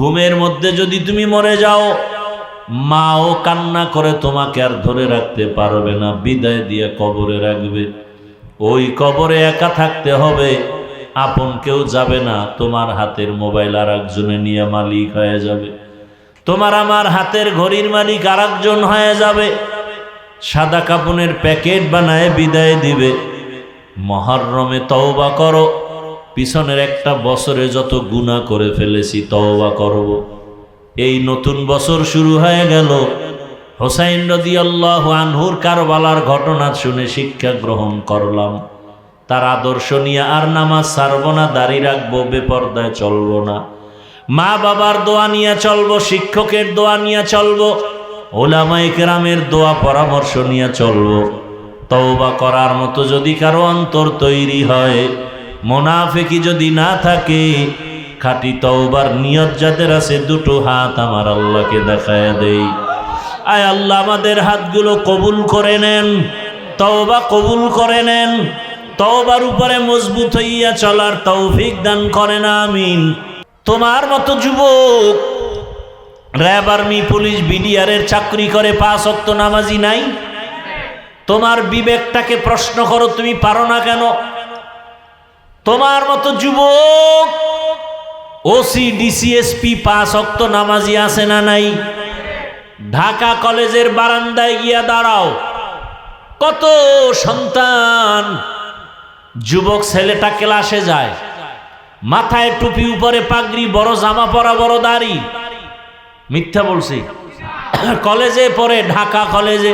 ঘুমের মধ্যে যদি তুমি মরে যাও, মাও কান্না করে তোমাকে আর ধরে রাখতে পারবে না, বিদায় দিয়ে কবরে রাখবে। ওই কবরে একা থাকতে হবে, আপন কেউ যাবে না। তোমার হাতের মোবাইল আর একজনে নিয়ে মালিক হয়ে যাবে, তোমার আমার হাতের ঘড়ির মালিক আর একজন হয়ে যাবে। সাদা কাপনের প্যাকেট বানায় বিদায় দিবে। মুহররমে তওবা করো, পিছনের একটা বছরে যত গুনাহ করে ফেলেছি তওবা করব। এই নতুন বছর শুরু হয়ে গেল। হুসাইন রাদিয়াল্লাহু আনহুর কারবালার ঘটনা শুনে শিক্ষা গ্রহণ করলাম। তার আদর্শ নিয়ে আর নামাজ ছাড়ব না, দাড়ি রাখবো, বেপরদায় চলবো না। মা বাবার দোয়া নিয়ে চলবো, শিক্ষকের দোয়া নিয়ে চলবো, ওলামায়ে কেরামের দোয়া পরামর্শ নিয়ে চলবো। তওবা করার মতো যদি কারো অন্তর তৈরি হয়, মুনাফিকি যদি না থাকে, খাঁটি তওবার নিয়ত যাদের আছে, দুটো হাত আমার আল্লাহকে দেখায় দেই। আয় আল্লাহ, আমাদের হাতগুলো কবুল করে নেন, তওবা কবুল করে নেন, তওবার উপরে মজবুত হইয়া চলার তৌফিক দান করেন, আমিন। তোমার মতো যুবক র্যাব, আর্মি, পুলিশ, বিডিআরের চাকরি করে 5 ওয়াক্ত নামাজি নাই? তোমার বিবেকটাকে প্রশ্ন করো, তুমি পারো না কেন? তোমার মতো যুবক ওসি, ডিসিএসপি 5 ওয়াক্ত নামাজি আছে না নাই? ঢাকা কলেজের বারান্দায় গিয়া দাঁড়াও, কত সন্তান যুবক ছেলেটা ক্লাসে যায়, মাথায় টুপি, উপরে পাগড়ি, বড় জামা পরা, বড় দাড়ি। মিথ্যা বলছি? কলেজে পড়ে, ঢাকা কলেজে,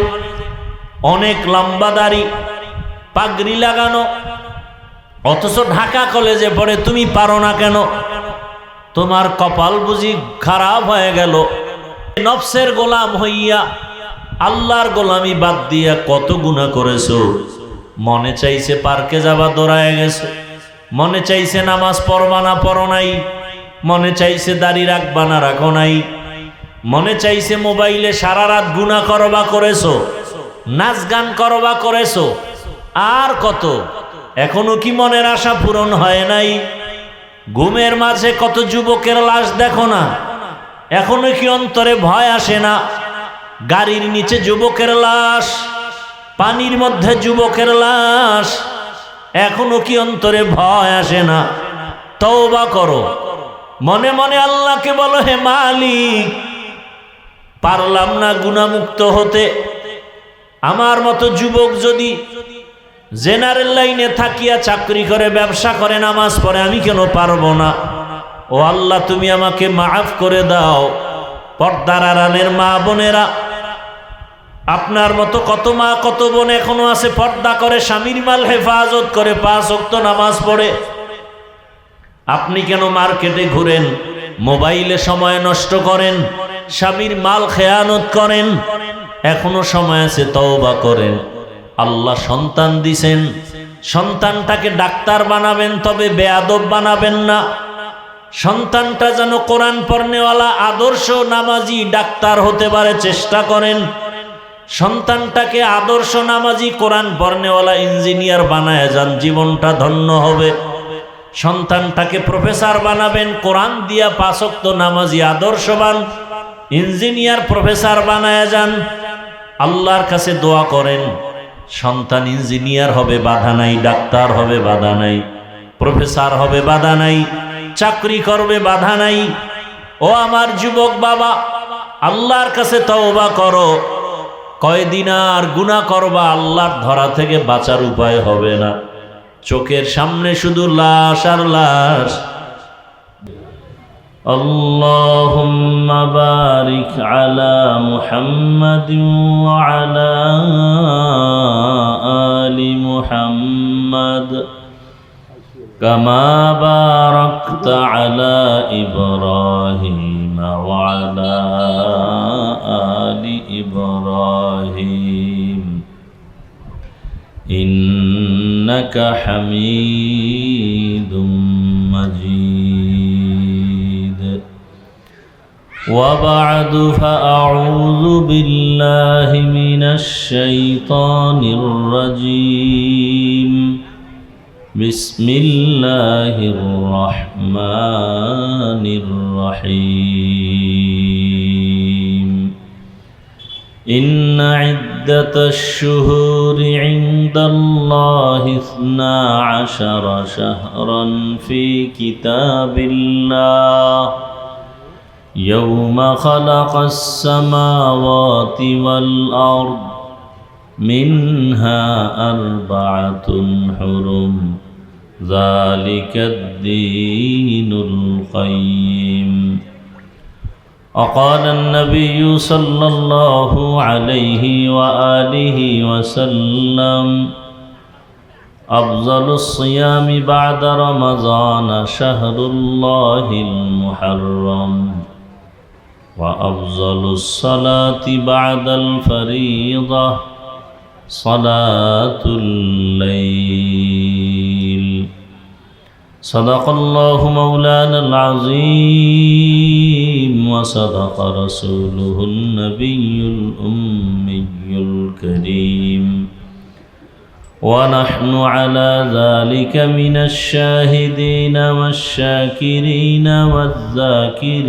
অনেক লম্বা দাড়ি, পাগড়ি লাগানো, অথচ ঢাকা কলেজে পড়ে। তুমি পারো না কেন? তোমার কপাল বুঝি খারাপ হয়ে গেল। নফসের গোলাম হইয়া আল্লাহর গোলামি বাদ দিয়া কত গুনাহ করেছো। মনে চাইছে পার্কে যাবা, দৌড়ায় গেছো। মনে চাইছে নামাজ পড়বা না, পড়ো নাই। মনে চাইছে দাড়ি রাখবা না, রাখো নাই। মনে চাইছে মোবাইলে সারা রাত গুনাহ করবা, করেছো। নাচ গান করবা, করেছো। আর কত, এখনো কি মনের আশা পূরণ হয় নাই? ঘুমের মাঝে কত যুবকের লাশ দেখো না, এখনো কি অন্তরে ভয় আসে না? গাড়ির নিচে যুবকের লাশ, পানির মধ্যে যুবকের লাশ, এখনো কি অন্তরে ভয় আসে না? তওবা করো, মনে মনে আল্লাহকে বলো, হে মালিক, পারলাম না গুনাহমুক্ত হতে। আমার মতো যুবক যদি জেনারেল লাইনে থাকিয়া চাকরি করে, ব্যবসা করে, নামাজ পড়ে, আমি কেন পারবো না? ও আল্লাহ, তুমি আমাকে মাফ করে দাও। পর্দার আড়ালের মা বোনেরা, আপনার মতো কত মা, কত বোন এখনো আছে পর্দা করে, স্বামীর মাল হেফাজত করে, 5 ওয়াক্ত নামাজ পড়ে। আপনি কেন মার্কেটে ঘুরেন, মোবাইলে সময় নষ্ট করেন, স্বামীর মাল খেয়ানত করেন? এখনো সময় আছে, তওবা করেন। আল্লাহ সন্তান দিছেন, সন্তানটাকে ডাক্তার বানাবেন, তবে বেয়াদব বানাবেন না। সন্তানটা যেন কোরআন পড়নেওয়ালা, আদর্শ নামাজি ডাক্তার হতে পারে, চেষ্টা করেন। সন্তানটাকে আদর্শ নামাজি, কোরআন পড়নেওয়ালা ইঞ্জিনিয়ার বানায় যান, জীবনটা ধন্য হবে। সন্তানটাকে প্রফেসর বানাবেন, কোরআন দিয়া 5 ওয়াক্ত নামাজি, আদর্শবান ইঞ্জিনিয়ার, প্রফেসর বানায় যান। আল্লাহর কাছে দোয়া করেন, সন্তান ইঞ্জিনিয়ার হবে, বাধা নাই। ডাক্তার হবে, বাধা নাই। প্রফেসর হবে, বাধা নাই। চাকরি করবে, বাধা নাই। ও আমার যুবক বাবা, আল্লাহর কাছে তওবা করো। কয়দিন আর গুনাহ করবা, আল্লাহর ধরা থেকে বাঁচার উপায় হবে না। চোখের সামনে শুধু লাশ আর লাশ। আল্লাহুম্মা বারিক আলা মুহাম্মাদিন ওয়া আলা আলি মুহাম্মাদ কামা বারাকতা আলা ইব্রাহিম ওয়া আলা আলি ইব্রাহিম ইন্নাকা হামিদুম মাজিদ। وبعد فأعوذ بالله من الشيطان الرجيم بسم الله الرحمن الرحيم إن عدة الشهور عند الله 12 شهرا في كتاب الله يوم خلق السماوات والأرض منها 4 حرم ذلك الدين القيم وقال النبي صلى الله عليه وآله وسلم أفضل الصيام بعد رمضان شهر الله المحرم وأفضل الصلاة بعد الفريضة صلاة الليل صدق الله مولانا العظيم وصدق رسوله النبي الأمي الكريم ونحن على ذلك من الشاهدين والشاكرين والذاكرين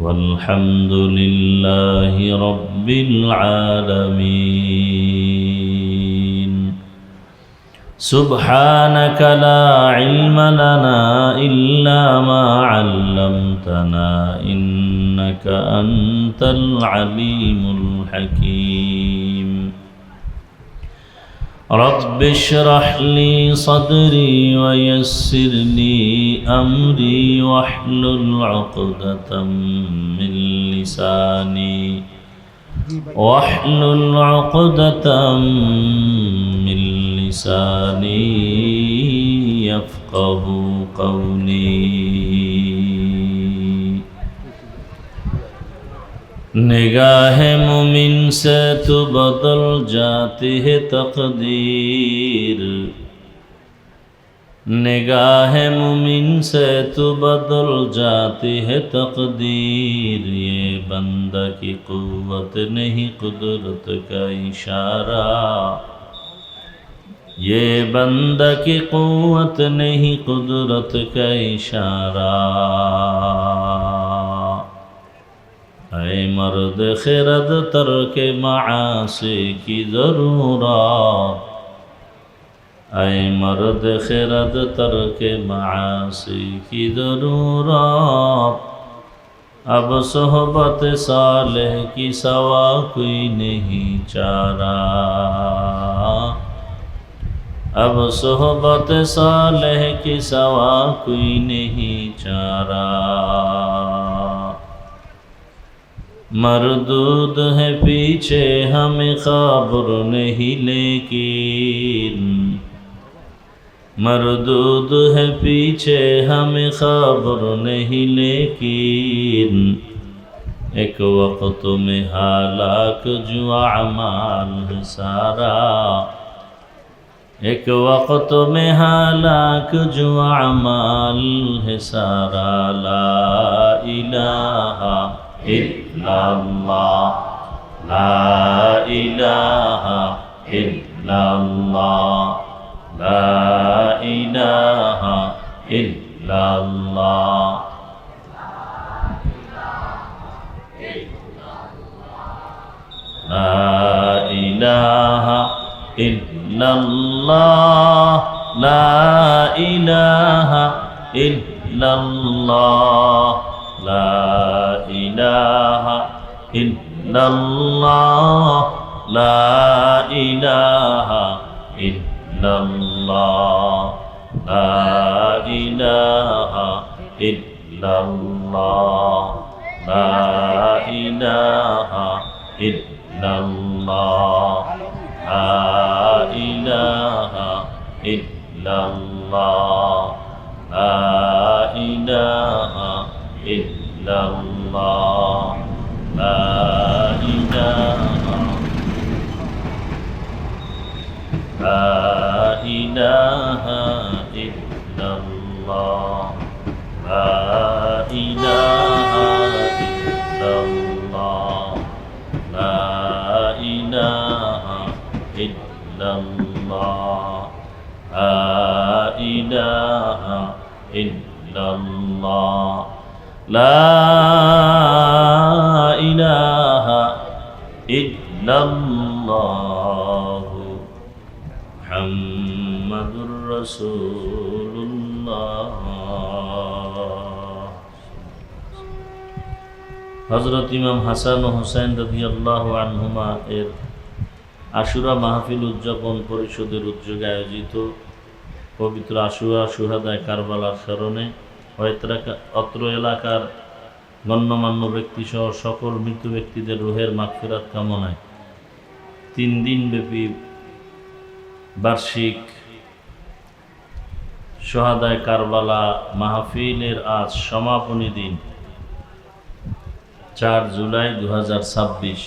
والحمد لله رب العالمين سبحانك لا علم لنا إلا ما علمتنا إنك أنت العليم الحكيم رب اشرح لي صدري ويسر لي أمري واحلل عقدة من لساني يفقه قولي निगाह मुमिन से तो बदल जाती है तकदीर निगाह मुमिन से तो बदल जाती है तकदीर ये बंदा की कुव्वत नहीं कुदरत का इशारा ये बंदा की कुव्वत नहीं कुदरत का इशारा ऐ मर्द खिरद तर्क मासी की ज़रूरत ऐ मर्द खिरद तर्क मासी की ज़रूरत अब सोहबत सालेह की सवा कोई नहीं चारा अब सोहबत सालेह की सवा कोई नहीं चारा मरदूद है पीछे हमें खबर नहीं लेकिन मरदूद है पीछे हमें खबर नहीं लेकिन एक वक्त में हालाक जो अमाल है सारा एक वक्त में हालाक जो अमाल है सारा ला इलाहा इल्लल्लाह ला इलाहा इल्लल्लाह ला इलाहा इल्लल्लाह ला इलाहा इल्लल्लाह ला इलाहा इल्लल्लाह ला इलाहा इल्लल्लाह ला इलाहा इल्लल्लाह ला इलाहा इल्लल्लाह ला इलाहा इल्लल्लाह ला इलाहा इल्लल्लाह ला इलाहा इल्लल्लाह ला इलाहा इल्लल्लाह ला इलाहा इल्लल्लाह ला इलाहा इल्लल्लाह লা ইলাহা ইল্লাল্লাহু মুহাম্মাদুর রাসূলুল্লাহ। হযরত ইমাম হাসান ও হুসাইন রাদিয়াল্লাহু আনহুমা এর আশুরা মাহফিল উদযাপন পরিষদের উদ্যোগে আয়োজিত পবিত্র আশুরা শুহাদায়ে কারবালার স্মরণে অত্র এলাকার গণ্যমান্য ব্যক্তিসহ সকল মৃত ব্যক্তিদের রুহের মাগফিরাত কামনায় 3 দিনব্যাপী বার্ষিক শুহাদায়ে কারবালা মাহফিলের আজ সমাপনী দিন 4 জুলাই 2026।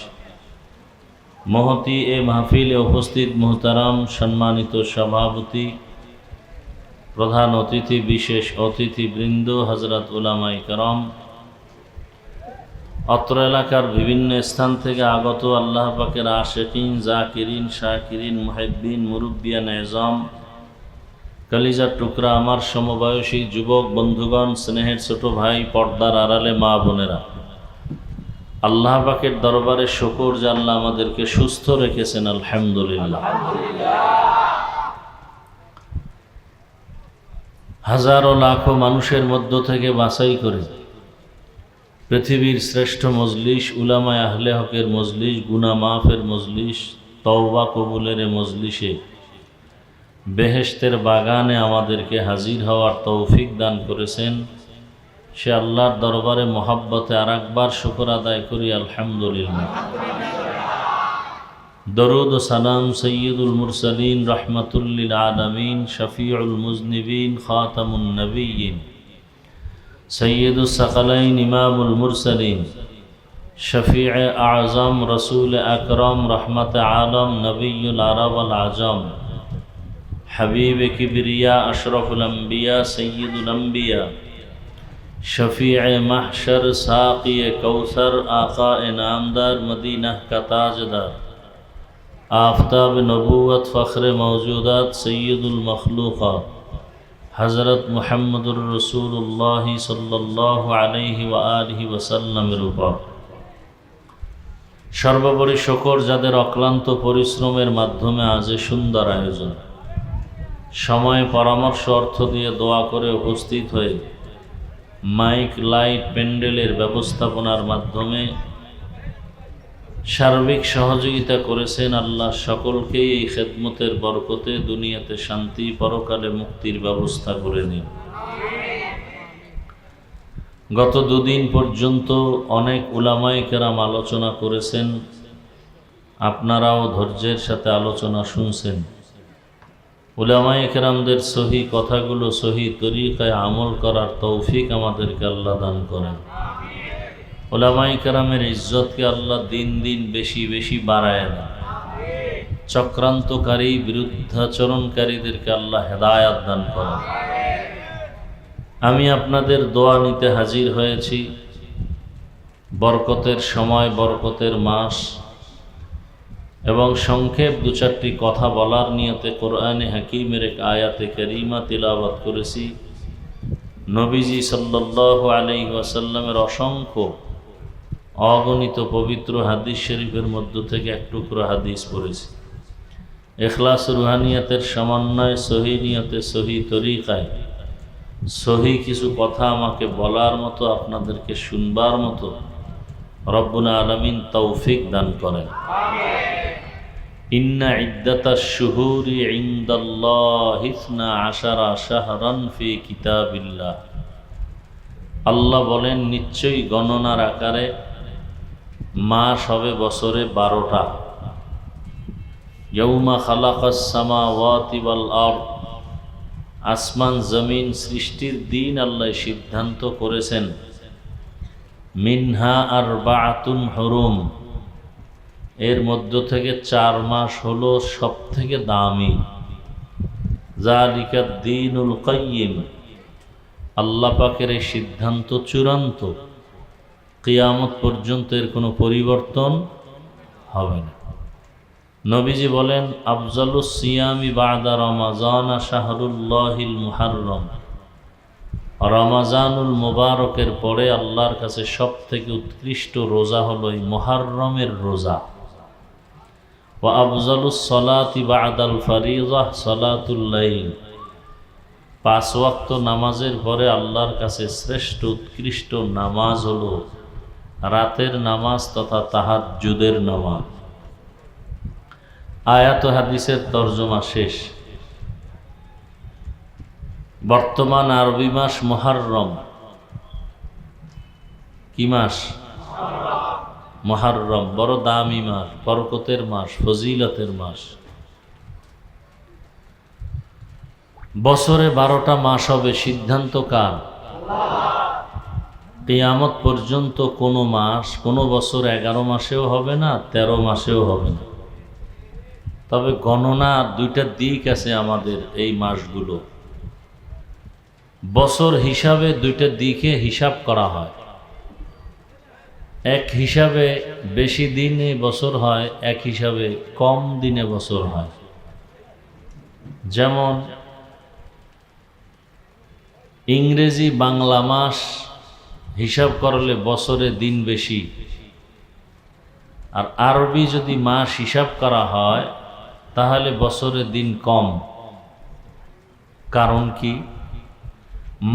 মহতী এ মাহফিলে উপস্থিত মুহতারাম সম্মানিত সভাপতি, প্রধান অতিথি, বিশেষ অতিথিবৃন্দ, হযরত উলামায়ে কেরাম, অত্র এলাকার বিভিন্ন স্থান থেকে আগত আল্লাহ পাকের আশিকিন, জাকিরিন, শাকিরিন, মুহিব্বিন, মুরব্বিয়ান এজাম, কলিজার টুকরা আমার সমবয়সী যুবক বন্ধুগণ, স্নেহের ছোট ভাই, পর্দার আড়ালে মা বোনেরা, আল্লাহ পাকের দরবারে শুকর যে আল্লাহ আমাদেরকে সুস্থ রেখেছেন, আলহামদুলিল্লাহ। হাজারো লাখো মানুষের মধ্য থেকে বাছাই করে পৃথিবীর শ্রেষ্ঠ মজলিস, উলামায়ে আহলে হকের মজলিস, গুনাহ মাফের মজলিস, তওবা কবুলের মজলিসে বেহেশতের বাগানে আমাদেরকে হাজির হওয়ার তৌফিক দান করেছেন। সে আল্লাহর দরবারে মহাব্বতে আরেকবার শুকর আদায় করি, আলহামদুলিল্লাহ। দরুদ ও সালাম সৈয়দুল মুরসালিন, রহমাতুল লিল আলামিন, শফিউল মুজনিবিন, খাতামুন নবিয়্যিন, সৈয়দুস সাকালাইন, ইমামুল মুরসালিন, শফিয়ে আযম, রসুল আকরম, রহমত আলম, নবিয়ুল আরব ওয়াল আজম, হাবিব কিবরিয়া, আশরফুল আম্বিয়া, সৈয়দুল আম্বিয়া, शफ़ीए महशर, साक़िए कौसर, आक़ाए नामदार, मदीना का ताजदार, आफ़ताब नबूवत, फ़ख्र मौजूदात, सय्यदुल मखलूक़ात, हज़रत मुहम्मदुर रसूलुल्लाह सल्लल्लाहु अलैहि व आलिहि वसल्लमेर উপর সর্বোপরি শুকর যাদের অক্লান্ত পরিশ্রমের মাধ্যমে আজ সুন্দর আয়োজন, সময়, পরামর্শ, অর্থ দিয়ে দোয়া করে উপস্থিত হয়ে মাইক, লাইট, প্যান্ডেলের ব্যবস্থাপনার মাধ্যমে সার্বিক সহযোগিতা করেছেন। আল্লাহ সকলকেই এই খেদমতের বরকতে দুনিয়াতে শান্তি, পরকালে মুক্তির ব্যবস্থা করে নিন। গত 2 দিন পর্যন্ত অনেক উলামায়ে কেরাম আলোচনা করেছেন, আপনারাও ধৈর্যের সাথে আলোচনা শুনছেন। উলামায়ে কেরামদের সহি কথাগুলো সহি তরিকায় আমল করার তৌফিক আমাদেরকে আল্লাহ দান করেন। উলামায়ে কেরামের ইজ্জতকে আল্লাহ দিন দিন বেশি বেশি বাড়ায় দেন। চক্রান্তকারী, বিরুদ্ধাচরণকারীদেরকে আল্লাহ হেদায়াত দান করেন। আমি আপনাদের দোয়া নিতে হাজির হয়েছি। বরকতের সময়, বরকতের মাস এবং সংক্ষেপ 2-4টি কথা বলার নিয়তে কোরআনে হাকিমের এক আয়াতে কারিমা তিলাওয়াত করেছি। নবীজি সাল্লাল্লাহু আলাইহি ওয়াসাল্লামের অসংখ্য অগণিত পবিত্র হাদিস শরীফের মধ্য থেকে এক টুকরো হাদিস পড়েছি। ইখলাস রুহানিয়াতের সমন্বয়, সহি নিয়তে, সহি তরিকায় সহি কিছু কথা আমাকে বলার মতো, আপনাদেরকে শুনবার মতো রব্বুল আলামিন তৌফিক দান করেন। ইন্না ইদ্দাতাশ শুহুরি ইনদাল্লাহি 12 শাহরান ফি কিতাবিল্লাহ। আল্লাহ বলেন, নিশ্চয়ই গণনার আকারে মাস হবে বছরে 12টা। ইয়াউমা খালাকাস সামাওয়াতি ওয়াল আরদ, আসমান জমিন সৃষ্টির দিন আল্লাহ সিদ্ধান্ত করেছেন। মিনহা আরবাআতুন হুরুম, এর মধ্য থেকে 4 মাস হলো সব থেকে দামি। যালিকাদ দীনুল কাইয়িম, আল্লাহ পাকের এই সিদ্ধান্ত চূড়ান্ত, কিয়ামত পর্যন্ত এর কোনো পরিবর্তন হবে না। নবীজি বলেন, আফজালুস সিয়ামি বা'দা রমাজান শাহরুল্লাহিল মুহাররম। রমজানুল মুবারকের পরে আল্লাহর কাছে সবথেকে উৎকৃষ্ট রোজা হলো এই মুহররমের রোজা। ওয়া আফজালুস সালাতি বাদাল ফারিযা সালাতুল লাইল, 5 ওয়াক্ত নামাজের পরে আল্লাহর কাছে শ্রেষ্ঠ উৎকৃষ্ট নামাজ হলো রাতের নামাজ তথা তাহাজ্জুদের নামাজ। আয়াত হাদিসের তরজমা শেষ। বর্তমান আরবি মাস মুহররম। কি মাস? মুহররম। বড় দামি মাস, বরকতের মাস, ফজিলতের মাস। বছরে 12টা মাস হবে, সিদ্ধান্ত কার? কিয়ামত পর্যন্ত কোনো মাস, কোনো বছর 11 মাসেও হবে না, 13 মাসেও হবে না। তবে গণনা 2টা দিক আছে আমাদের এই মাসগুলো। বছর হিসাবে 2টা দিকে হিসাব করা হয়। এক হিসাবে বেশি দিনে বছর হয়, এক হিসাবে কম দিনে বছর হয়। যেমন ইংরেজি বাংলা মাস হিসাব করলে বছরে দিন বেশি, আর আরবি যদি মাস হিসাব করা হয় তাহলে বছরে দিন কম। কারণ কি?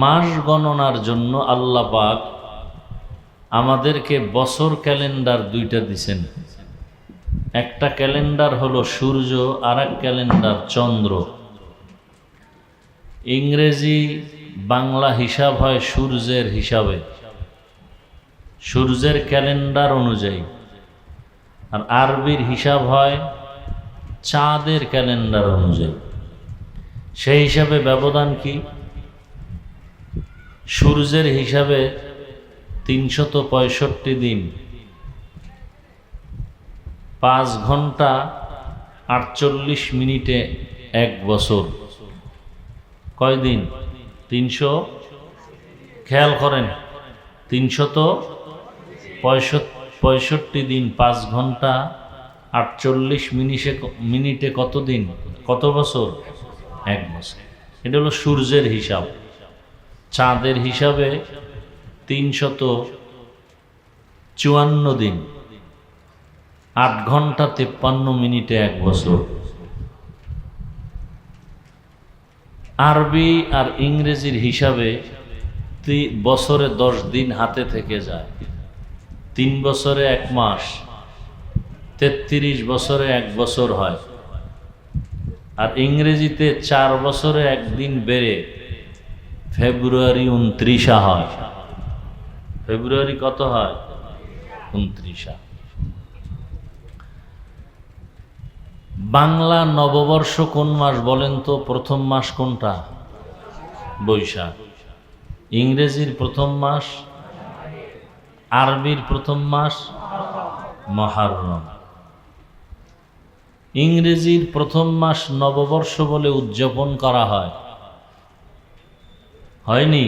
মাস গণনার জন্য আল্লাহ পাক আমাদেরকে বছর ক্যালেন্ডার 2টা দিছেন। একটা ক্যালেন্ডার হলো সূর্য, আর এক ক্যালেন্ডার চন্দ্র। ইংরেজি বাংলা হিসাব হয় সূর্যের হিসাবে, সূর্যের ক্যালেন্ডার অনুযায়ী, আর আরবির হিসাব হয় চাঁদের ক্যালেন্ডার অনুযায়ী। সেই হিসাবে ব্যবধান কি? সূর্যের হিসাবে 365 দিন, 5 ঘন্টা 48 মিনিটে 1 বছর। কয় দিন? 300। খেয়াল করেন, 365 দিন, 5 ঘন্টা 48 মিনিটে কত দিন, কত বছর? 1 বছর। এটা হলো সূর্যের হিসাব। চাঁদের হিসাবে 354 দিন, 8 ঘন্টা 53 মিনিটে 1 বছর। আরবি আর ইংরেজির হিসাবে বছরে 10 দিন হাতে থেকে যায়। 3 বছরে 1 মাস, 33 বছরে 1 বছর হয়। আর ইংরেজিতে 4 বছরে 1 দিন বেড়ে ফেব্রুয়ারি 29 হয়। ফেব্রুয়ারি কত হয়? 29। বাংলা নববর্ষ কোন মাস বলেন তো? প্রথম মাস কোনটা? বৈশাখ। ইংরেজির প্রথম মাস, আরবির প্রথম মাস মুহররম। ইংরেজির প্রথম মাস নববর্ষ বলে উদযাপন করা হয়, হয়নি?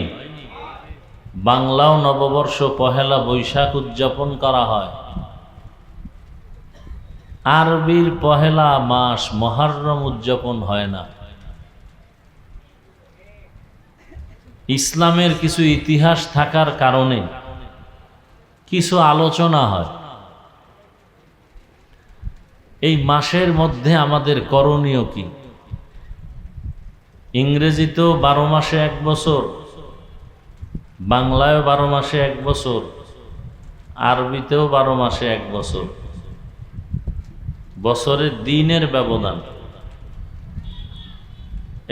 বাংলাও নববর্ষ পহেলা বৈশাখ উদযাপন করা হয়। আরবির পহেলা মাস মুহররম উদযাপন হয় না। ইসলামের কিছু ইতিহাস থাকার কারণে কিছু আলোচনা হয়। এই মাসের মধ্যে আমাদের করণীয় কি? ইংরেজিতেও 12 মাসে 1 বছর, বাংলায়ও 12 মাসে 1 বছর, আরবিতেও 12 মাসে 1 বছর। বছরের দিনের ব্যবধান।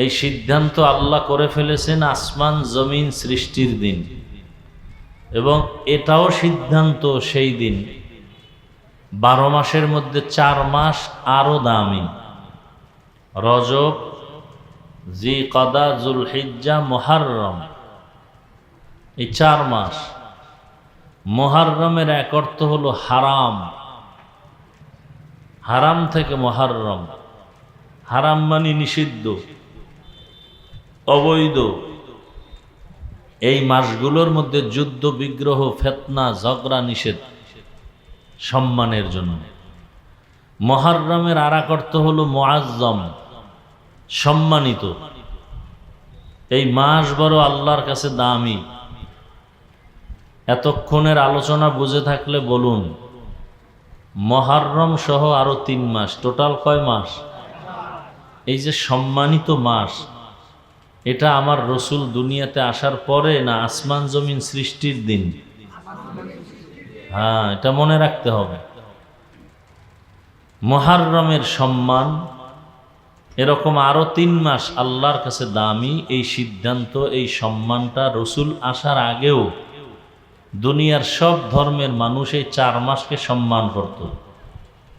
এই সিদ্ধান্ত আল্লাহ করে ফেলেছেন আসমান জমিন সৃষ্টির দিন, এবং এটাও সিদ্ধান্ত সেই দিন 12 মাসের মধ্যে 4 মাস আরো দামি। রজব, জিকদা, জুলহিজ্জা, মুহররম, এই 4 মাস। মুহররমের এক অর্থ হলো হারাম। হারাম থেকে মুহররম। হারাম মানে নিষিদ্ধ, অবৈধ। এই মাসগুলোর মধ্যে যুদ্ধ, বিগ্রহ, ফিতনা, ঝগড়া নিষেধ, সম্মানের জন্য। মুহররমের আর এক অর্থ হলো মুআজ্জম, সম্মানিত। এই মাস বড় আল্লাহর কাছে দামি। এতক্ষণের আলোচনা বুঝে থাকলে বলুন, মুহররম সহ আরো 3 মাস, টোটাল কয় মাস? এই যে সম্মানিত মাস, এটা আমার রসুল দুনিয়াতে আসার পরে না আসমান জমিন সৃষ্টির দিন? হ্যাঁ, এটা মনে রাখতে হবে। মুহররমের সম্মান এরকম আরো 3 মাস আল্লাহর কাছে দামি। এই সিদ্ধান্ত, এই সম্মানটা রসুল আসার আগেও দুনিয়ার সব ধর্মের মানুষ এই 4 মাসকে সম্মান করত।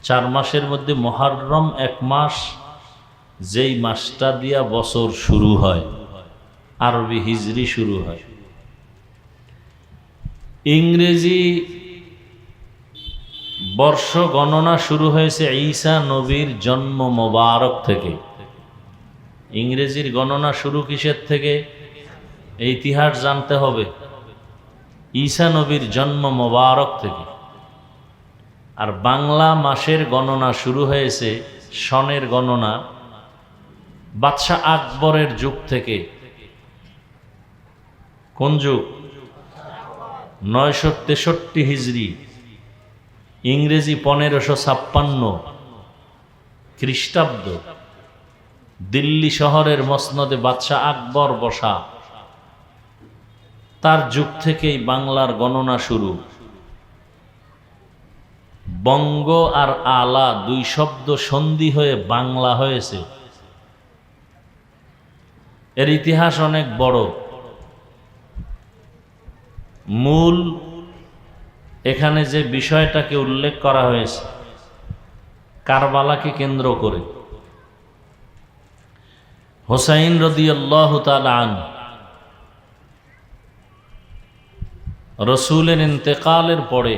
4 মাসের মধ্যে মুহররম 1 মাস, যেই মাসটা দিয়া বছর শুরু হয়, আরবি হিজরি শুরু হয়। ইংরেজি বর্ষ গণনা শুরু হয়েছে ঈসা নবীর জন্ম মোবারক থেকে। ইংরেজির গণনা শুরু কিসের থেকে? এই ইতিহাস জানতে হবে। ঈসা নবীর জন্ম মোবারক থেকে। আর বাংলা মাসের গণনা শুরু হয়েছে, সনের গণনা বাদশাহ আকবরের যুগ থেকে। কোন যুগ? 963 হিজরি, ইংরেজি 1556 খ্রিস্টাব্দ। দিল্লি শহরের মসনদে বাদশাহ আকবর বসা, তার যুগ থেকেই বাংলার গণনা শুরু। বঙ্গ আর আলা 2 শব্দ সন্ধি হয়ে বাংলা হয়েছে। এর ইতিহাস অনেক বড়। মূল এখানে যে বিষয়টাকে উল্লেখ করা হয়েছে, কারবালাকে কেন্দ্র করে, হুসাইন রাদিয়াল্লাহু তাআলা আনহু রসুলের ইন্তেকালের পরে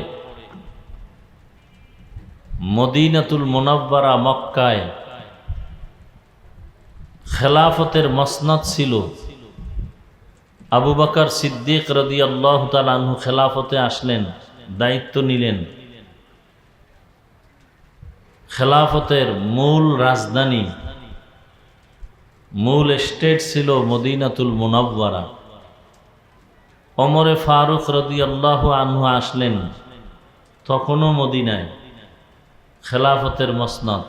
মদিনাতুল মুনাওয়ারা মক্কায় খেলাফতের মসনদ ছিল। আবু বকর সিদ্দিক রাদিয়াল্লাহু তাআলা আনহু খেলাফতে আসলেন, দায়িত্ব নিলেন। খেলাফতের মূল রাজধানী, মূল স্টেট ছিল মদিনাতুল মুনাওয়ারা। ওমরে ফারুক রাদিয়াল্লাহু আনহু আসলেন, তখনও মদিনায় খেলাফতের মসনদ।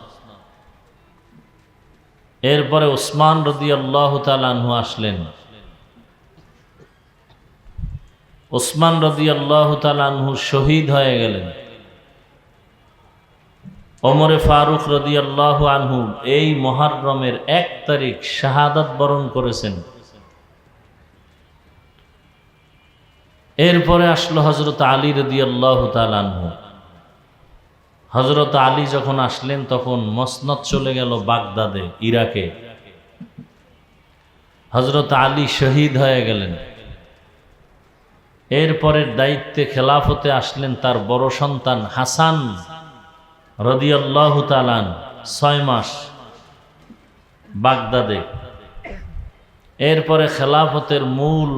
এরপরে উসমান রাদিয়াল্লাহু তাআলা আনহু আসলেন। উসমান রাদিয়াল্লাহু তাআলা আনহু শহীদ হয়ে গেলেন। ওমরে ফারুক রাদিয়াল্লাহু আনহু এই মুহররমের 1 তারিখ শাহাদাত বরণ করেছেন। এরপরে আসলো হযরত আলী রাদিয়াল্লাহু তাআলা আনহু। হযরত আলী যখন আসলেন তখন মসনদ চলে গেল বাগদাদে, ইরাকে। হযরত আলী শহীদ হয়ে গেলেন। এরপরের দায়িত্বে খেলাফতে আসলেন তার বড় সন্তান হাসান রাদিয়াল্লাহু তাআলা, 6 মাস বাগদাদে। এরপরে খেলাফতের মূল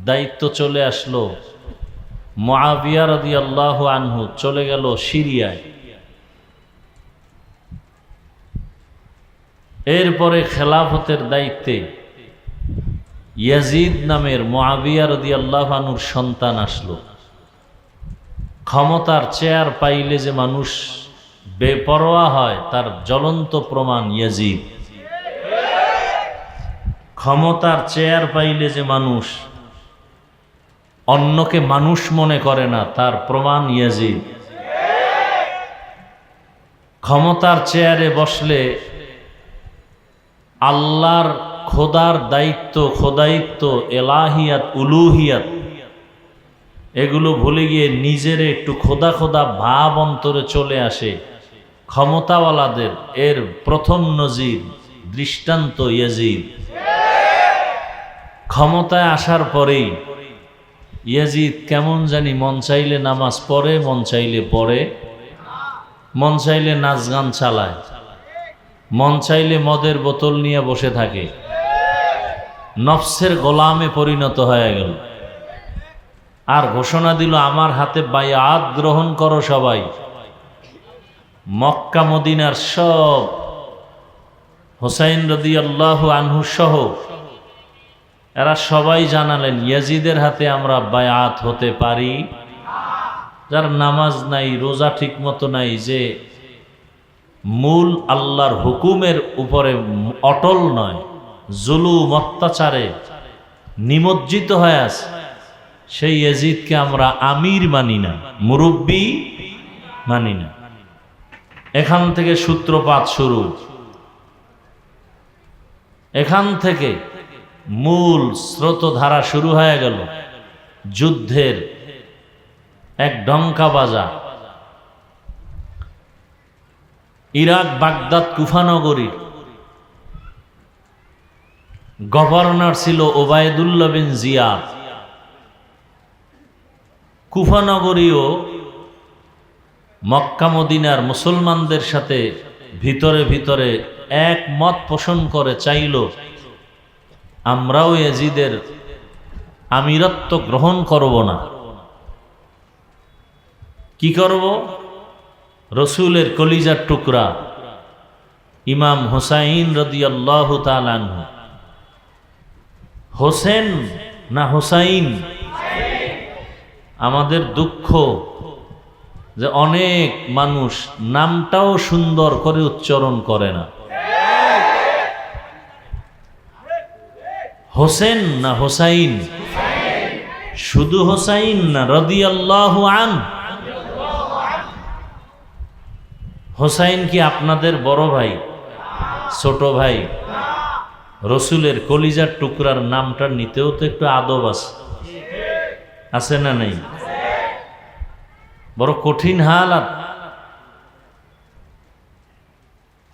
দায়িত্ব চলে আসলো মুআবিয়া রাদিয়াল্লাহু আনহু, চলে গেল সিরিয়ায়। এরপরে খেলাফতের দায়িত্বে ইয়াজিদ নামের মুআবিয়া রাদিয়াল্লাহু আনহুর সন্তান আসলো। ক্ষমতার চেয়ার পাইলে যে মানুষ বেপরোয়া হয় তার জ্বলন্ত প্রমাণ ইয়াজিদ। ক্ষমতার চেয়ার পাইলে যে মানুষ অন্যকে মানুষ মনে করে না তার প্রমাণ ইয়াজিদ। ক্ষমতার চেয়ারে বসলে আল্লাহর খোদার দায়িত্ব, খোদায়িত্ব, এলাহিয়াত, উলুহিয়াত এগুলো ভুলে গিয়ে নিজের একটু খোদা খোদা ভাব অন্তরে চলে আসে ক্ষমতাওয়ালাদের। এর প্রথম নজির, দৃষ্টান্ত ইয়াজিদ। ক্ষমতায় আসার পরেই ইয়াজিদ কেমন জানি মন চাইলে নামাজ পড়ে, মন চাইলে পড়ে, মন চাইলে নাচ গান চালায়, মন চাইলে মদের বোতল নিয়ে বসে থাকে। নফসের গোলামে পরিণত হয়ে গেল। আর ঘোষণা দিল, আমার হাতে বায়াত গ্রহণ করো সবাই। মক্কা মদিনার সব হুসাইন রাদিয়াল্লাহু আনহু সহ এরা সবাই জানালেন ইয়াজিদের হাতে আমরা বায়াত হতে পারি। যার নামাজ নাই, রোজা ঠিক মতো নাই, যে মূল আল্লাহর হুকুমের উপরে অটল নয়, জুলুম অত্যাচারে নিমজ্জিত হয়ে আছে, সেই ইয়াজিদকে আমরা আমির মানি না, মুরব্বি মানি না। এখান থেকে সূত্রপাত শুরু, এখান থেকে মূল স্রোতধারা শুরু হয়ে গেল যুদ্ধের এক ডঙ্কা বাজা। ইরাক বাগদাদ কুফানগরীর গভর্নর ছিল ওবায়দুল্লাহ বিন জিয়াদ। কুফানগরীও মক্কা মদিনার মুসলমানদের সাথে ভিতরে ভিতরে এক মত পোষণ করে চাইল আমরাও ইয়াজিদের আমিরত্ব গ্রহণ করব না। কি করব? রসুলের কলিজার টুকরা ইমাম হুসাইন রাদিয়াল্লাহু তাআলা আনহু, হোসেন না হুসাইন? আমাদের দুঃখ যে অনেক মানুষ নামটাও সুন্দর করে উচ্চারণ করে না। হোসেন না হুসাইন? শুধু হুসাইন না রাদিয়াল্লাহু আনহু? হুসাইন কি আপনাদের বড় ভাই, ছোট ভাই? রসুলের কলিজার টুকরার নামটা নিতেও তো একটু আদব আছে না নেই? বড় কঠিন হালাত।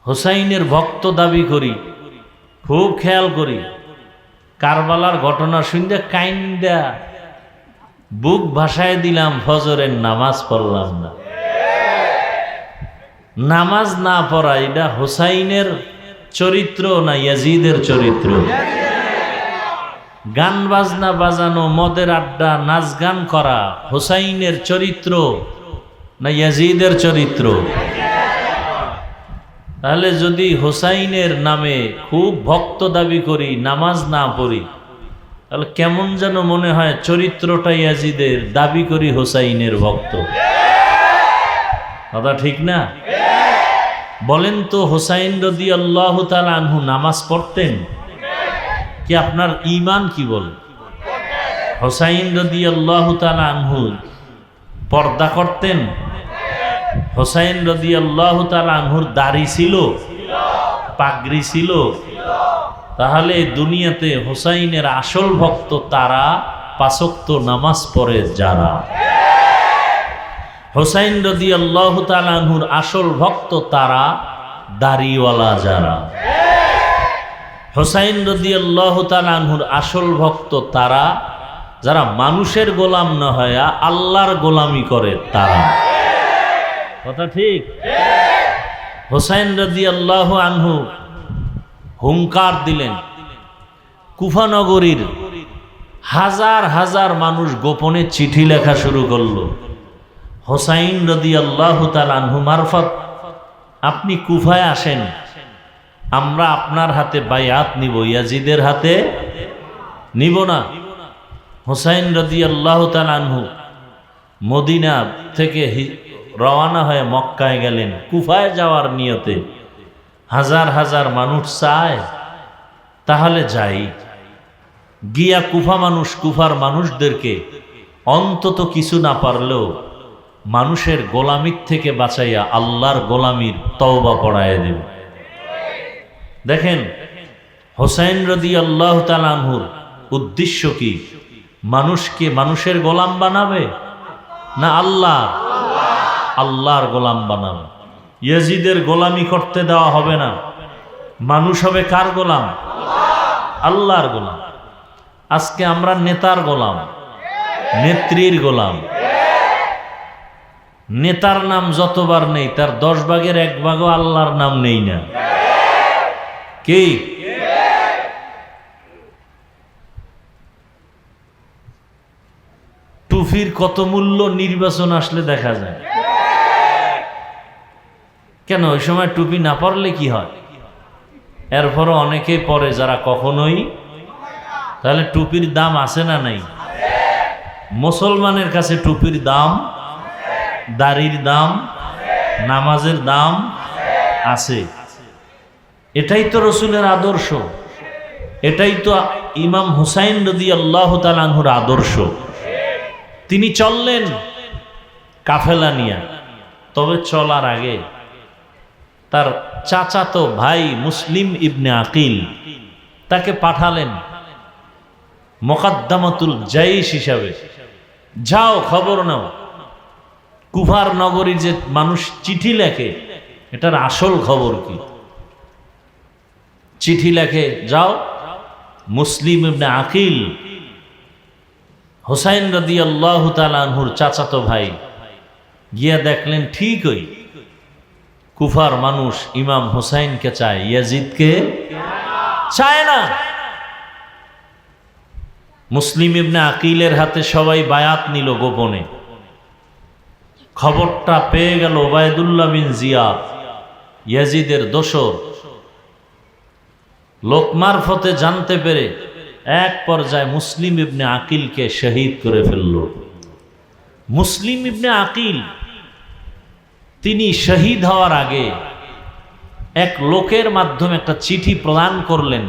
হুসাইনের ভক্ত দাবি করি, খুব খেয়াল করি। কারবালার ঘটনা শুনতে কাইন্দা বুক ভাসায় দিলাম, ফজরের নামাজ পড়লাম না। নামাজ না পড়া এটা হুসাইনের চরিত্র না ইয়াজিদের চরিত্র? গান বাজনা বাজানো, মদের আড্ডা, নাচ গান করা হুসাইনের চরিত্র না ইয়াজিদের চরিত্র? তাহলে যদি হুসাইনের নামে খুব ভক্ত দাবি করি, নামাজ না পড়ি, তাহলে কেমন যেন মনে হয় চরিত্রটা ইয়াজিদের, দাবি করি হুসাইনের ভক্ত। কথা ঠিক না? বলেন তো, হুসাইন রাদিয়াল্লাহু তাআলা আনহু নামাজ পড়তেন? কি আপনার ঈমান কি বলে? হুসাইন রাদিয়াল্লাহু তাআলা আনহু পর্দা করতেন? হুসাইন রাদিয়াল্লাহু তাআলা আনহুর দাড়ি ছিল, পাগড়ি ছিল? তাহলে দুনিয়াতে হুসাইনের আসল ভক্ত তারা, পাঁচ ওয়াক্ত নামাজ পড়ে যারা। হুসাইন রাদিয়াল্লাহু তাআলা আনহুর আসল ভক্ত তারা, দাড়িওয়ালা যারা। হুসাইন রাদিয়াল্লাহু তাআলা আনহুর আসল ভক্ত তারা, যারা মানুষের গোলাম না হয়ে আল্লাহর গোলামি করে তারা। কথা ঠিক? হুসাইন রাদিয়াল্লাহু আনহু হুঙ্কার দিলেন। কুফানগরীর হাজার হাজার মানুষ গোপনে চিঠি লেখা শুরু করলো, হুসাইন রাদিয়াল্লাহু তাআলা আনহু মারফত আপনি কুফায় আসেন, আমরা আপনার হাতে বায়াত নিব, ইয়াজিদের হাতে নিব না। হুসাইন রাদিয়াল্লাহু তাআলা আনহু মদিনা থেকে রওনা হয়ে মক্কায় গেলেন কুফায় যাওয়ার নিয়তে। হাজার হাজার মানুষ চায়, তাহলে যাই। গিয়া কুফার মানুষদেরকে অন্তত কিছু না পারলেও মানুষের গোলামির থেকে বাঁচাইয়া আল্লাহর গোলামির তওবা পড়াইয়া দেব। দেখেন হুসাইন রাদিয়াল্লাহু তাআলা আনহুর উদ্দেশ্য কি? মানুষকে মানুষের গোলাম বানাবে না আল্লাহর গোলাম বানাবে? ইয়াজিদের গোলামি করতে দেওয়া হবে না। মানুষ হবে কার গোলাম? আল্লাহর গোলাম। আজকে আমরা নেতার গোলাম, নেত্রীর গোলাম। নেতার নাম যতবার নেই তার 10 ভাগের 1 ভাগও আল্লাহর নাম নেই না। কি টুপির কত মূল্য নির্বাচন আসলে দেখা যায়। কেন ওই সময় টুপি না পরলে কি হয়? এরপরও অনেকেই পরে যারা কখনোই, তাহলে টুপির দাম আছে না নাই? মুসলমানের কাছে টুপির দাম, দাড়ির দাম, নামাজের দাম আছে। এটাই তো রসুলের আদর্শ, এটাই তো ইমাম হুসাইন রাদিয়াল্লাহু তাআলা আনহুর আদর্শ। তিনি চললেন কাফেলা নিয়ে, তবে চলার আগে তার চাচাতো ভাই মুসলিম ইবনে আকিল তাকে পাঠালেন মুকদ্দমাতুল জাইশ হিসাবে, যাও খবর নাও, কুফার নগরীর যে মানুষ চিঠি লেখে এটার আসল খবর কি। চিঠি লেখে, যাও মুসলিম ইবনে আকিল হুসাইন রাদিয়াল্লাহু তাআলা আনহুর চাচাতো ভাই, গিয়া দেখলেন ঠিকই কুফার মানুষ ইমাম হুসাইনকে চায়, ইয়াজিদকে চায় না। মুসলিম ইবনে আকিলের হাতে সবাই বায়াত নিল গোপনে। খবরটা পেয়ে গেল ওবায়দুল্লাহ বিন জিয়াদ, ইয়াজিদের দোসর, লোক মারফতে জানতে পেরে এক পর্যায়ে মুসলিম ইবনে আকিলকে শহীদ করে ফেলল। মুসলিম ইবনে আকিল তিনি শহীদ হওয়ার আগে এক লোকের মাধ্যমে একটা চিঠি প্রদান করলেন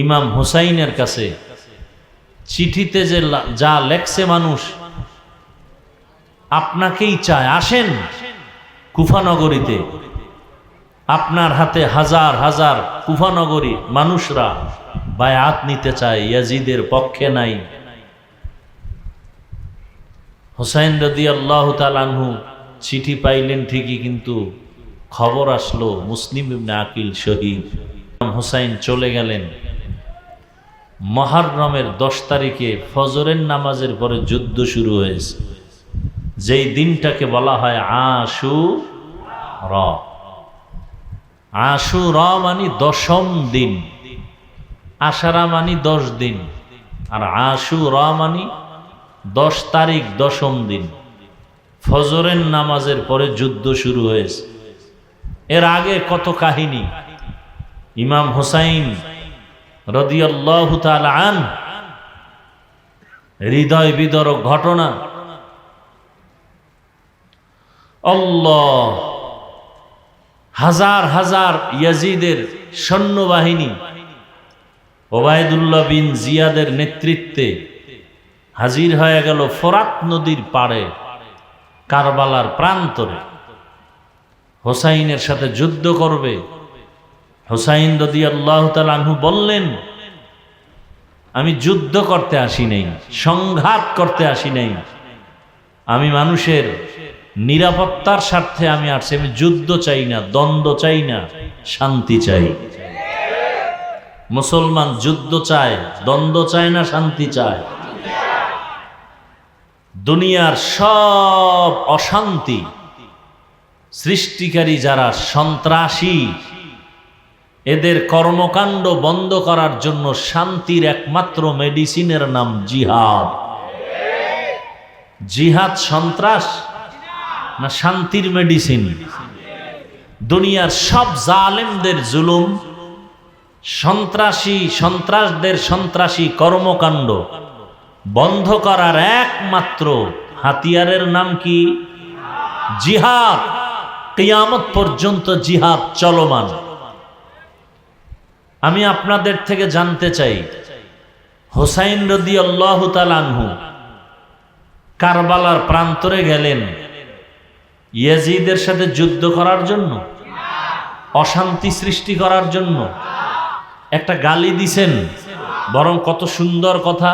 ইমাম হুসাইনের কাছে। চিঠিতে যে যা লেখছে, মানুষ আপনাকেই চায়, আসেন কুফানগরীতে, আপনার হাতে হাজার হাজার কুফানগরী মানুষরা বায়াত নিতে চায়, ইয়াজিদের পক্ষে নাই। হুসাইন রাদিয়াল্লাহু তাআলা আনহু চিঠি পাইলেন ঠিকই, কিন্তু খবর আসলো মুসলিম ইবনে আকিল শহীদ। হুসাইন চলে গেলেন। মুহররমের 10 তারিখে ফজরের নামাজের পরে যুদ্ধ শুরু হয়েছে, যেই দিনটাকে বলা হয় আশুরা। আশুরা মানে 10ম দিন, আশারা মানে 10 দিন, আর আশুরা মানে 10 তারিখ 10ম দিন। ফজরের নামাজের পরে যুদ্ধ শুরু হয়েছে। এর আগে কত কাহিনী, ইমাম হুসাইন রাদিয়াল্লাহু তাআলা আনহু হৃদয় বিদারক ঘটনা। আল্লাহ, হাজার হাজার ইয়াজিদের সৈন্যবাহিনী ওবায়দুল্লাহ বিন জিয়াদের নেতৃত্বে হাজির হয়ে গেল ফোরাত নদীর পাড়ে, কারবালার প্রান্তরে। হুসাইনের সাথে যুদ্ধ করবে। হুসাইন রাদিয়াল্লাহু তাআলা আনহু বললেন, আমি যুদ্ধ করতে আসি নাই, সংঘাত করতে আসি নাই, আমি মানুষের নিরাপত্তার স্বার্থে আমি আসছি। আমি যুদ্ধ চাই না, দ্বন্দ্ব চাই না, শান্তি চাই। মুসলমান যুদ্ধ চায়, দ্বন্দ্ব চায় না, শান্তি চায়। দুনিয়ার সব অশান্তি সৃষ্টিকারী যারা সন্ত্রাসী, এদের কর্মকাণ্ড বন্ধ করার জন্য শান্তির একমাত্র মেডিসিনের নাম জিহাদ। জিহাদ সন্ত্রাস না শান্তির মেডিসিন? দুনিয়ার সব জালেমদের জুলুম, সন্ত্রাসদের সন্ত্রাসী কর্মকাণ্ড বন্ধ করার একমাত্র হাতিয়ারের নাম কি? জিহাদ। কিয়ামত পর্যন্ত জিহাদ চলমান। আমি আপনাদের থেকে জানতে চাই, হুসাইন রাদিয়াল্লাহু তাআলা আনহু কারবালার প্রান্তরে গেলেন ইয়াজিদের সাথে যুদ্ধ করার জন্য, অশান্তি সৃষ্টি করার জন্য? একটা গালি দিছেন, বরং কত সুন্দর কথা।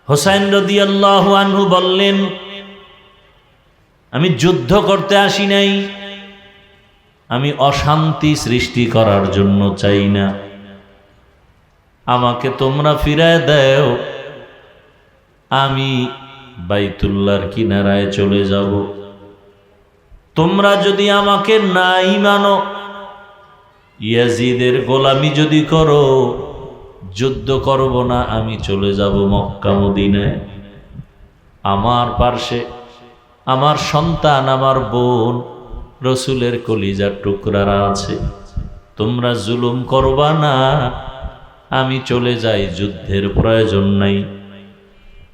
হুসাইন রাদিয়াল্লাহু আনহু বললেন, আমি যুদ্ধ করতে আসি নাই, আমি অশান্তি সৃষ্টি করার জন্য চাই না। আমাকে তোমরা ফিরায় দাও, আমি বাইতুল্লাহর কিনারায় চলে যাব। তোমরা যদি আমাকে নাই মানো, ইয়াজিদের গোলামি যদি করো, যুদ্ধ করব না, আমি চলে যাব মক্কা মদিনায়। আমার পার্শ্বে আমার সন্তান, আমার বোন, রসুলের কলিজার টুকরারা আছে। তোমরা জুলুম করবা না, আমি চলে যাই, যুদ্ধের প্রয়োজন নাই,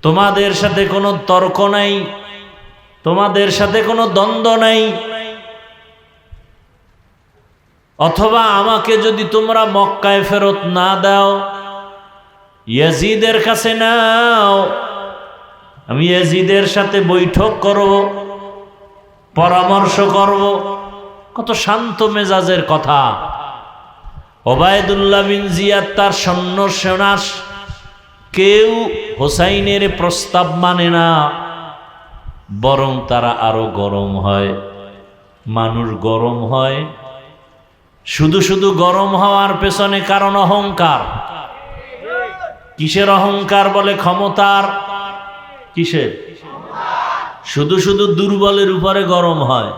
তোমাদের সাথে কোনো তর্ক নাই, তোমাদের সাথে কোনো দ্বন্দ্ব নাই। অথবা আমাকে যদি তোমরা মক্কায় ফেরত না দাও, ইয়াজিদের কাছে নাও, আমি ইয়াজিদের সাথে বৈঠক করব, পরামর্শ করব। কত শান্ত মেজাজের কথা। ওবায়দুল্লাহ বিন জিয়াদ তার সৈন্য সেনাস কেউ হোসাইনের প্রস্তাব মানে না, বরং তারা আরো গরম হয়। মানুষ গরম হয়, শুধু শুধু গরম হওয়ার পেছনে কারণ অহংকার। কিসের অহংকার? বলে ক্ষমতার। কিসের? শুধু শুধু দুর্বলের উপরে গরম হয়।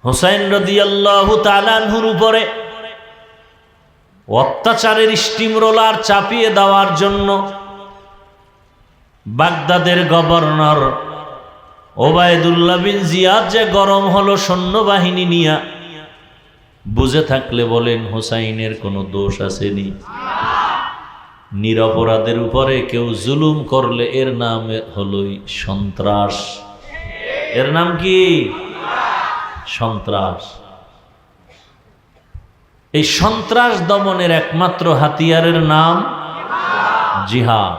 হোসাইন রাদিয়াল্লাহু তাআলা আনহুর উপরে অত্যাচারের স্টিম রোলার চাপিয়ে দেওয়ার জন্য বাগদাদের গভর্নর ওবায়দুল্লাহ বিন জিয়াদ যে গরম হলো সৈন্যবাহিনী নিয়ে, বুঝে থাকলে বলেন হোসাইনের কোনো দোষ আসেনি? নিরপরাধের উপরে কেউ জুলুম করলে এর নাম হলোই সন্ত্রাস। এর নাম কি? সন্ত্রাস। এই সন্ত্রাস দমনের একমাত্র হাতিয়ারের নাম জিহাদ।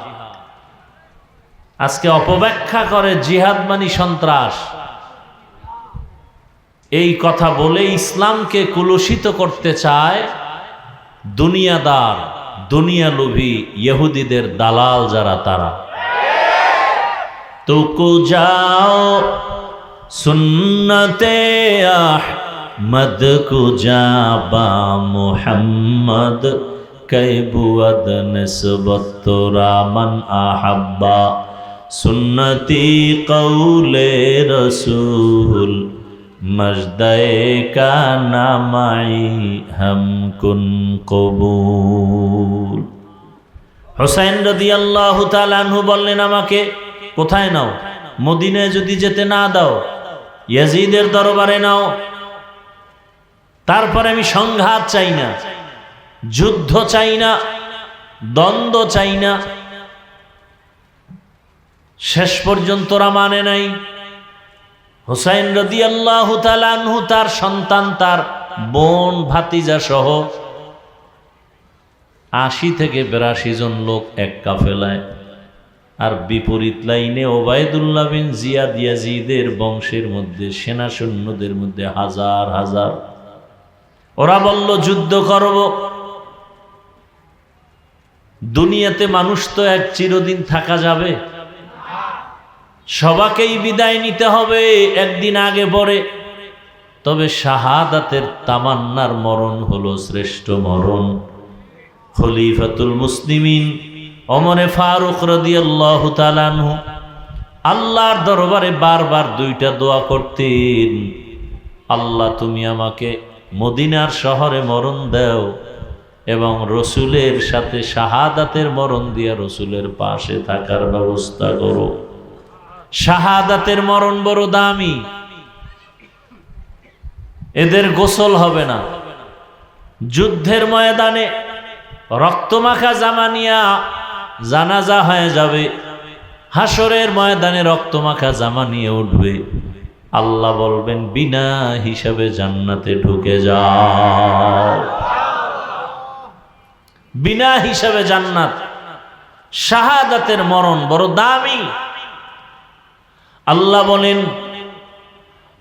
আজকে অপব্যাখ্যা করে জিহাদ মানি সন্ত্রাস। এই কথা বলে ইসলামকে কুলুষিত করতে চায় দুনিয়াদার, দুনিয়া লোভী ইহুদিদের দালাল যারা, তারা। তুকু যাও সুন্নতে আহমদ কুজাবা মুহাম্মদ কৈবুয়াদ নিসবত রামান আহাব্বা সুন্নতি কৌলে রসূল মজদায়ে কা নামাই হামকুন কবুল। হোসাইন রাদিয়াল্লাহু তাআলা আনহু বললেন, আমাকে কোথায় নাও? মদিনায় যদি যেতে না দাও, ইয়াজিদের দরবারে নাও। তারপরে আমি সংঘাত চাই না, যুদ্ধ চাই না, দ্বন্দ্ব চাই না। শেষ পর্যন্ত ওরা মানে নাই। হোসাইন রাদিয়াল্লাহু তাআলা আনহু তার সন্তান, তার বোন, ভাতিজা সহ ৮০ থেকে ৮২ জন লোক এক কাফেলায়, আর বিপরীত লাইনে ওবায়দুল্লাহ বিন জিয়াদ ইয়াজিদের বংশের মধ্যে, সেনা সৈন্যদের মধ্যে হাজার হাজার। ওরা বলল যুদ্ধ করব। দুনিয়াতে মানুষ তো এক চিরদিন থাকা যাবে, সবাকেই বিদায় নিতে হবে একদিন আগে পরে। তবে শাহাদাতের তামান্নার মরণ হলো শ্রেষ্ঠ মরণ। খলিফাতুল মুসলিমিন ওমরে ফারুক রাদিয়াল্লাহু তাআলা আনহু আল্লাহর দরবারে বারবার দুইটা দোয়া করতেন, আল্লাহ তুমি আমাকে মদিনার শহরে মরণ দাও এবং রসুলের সাথে শাহাদাতের মরণ দিয়া রসুলের পাশে থাকার ব্যবস্থা করো। শাহাদাতের মরণ বড় দামি, এদের গোসল হবে না। যুদ্ধের ময়দানে রক্তমাখা জামা নিয়া জানাজা হয়ে যাবে, হাসরের ময়দানে রক্তমাখা জামা নিয়ে উঠবে। আল্লাহ বলবেন বিনা হিসাবে জান্নাতে ঢুকে যাও। বিনা হিসাবে জান্নাত। শাহাদাতের মরণ বড় দামি। আল্লাহ বলেন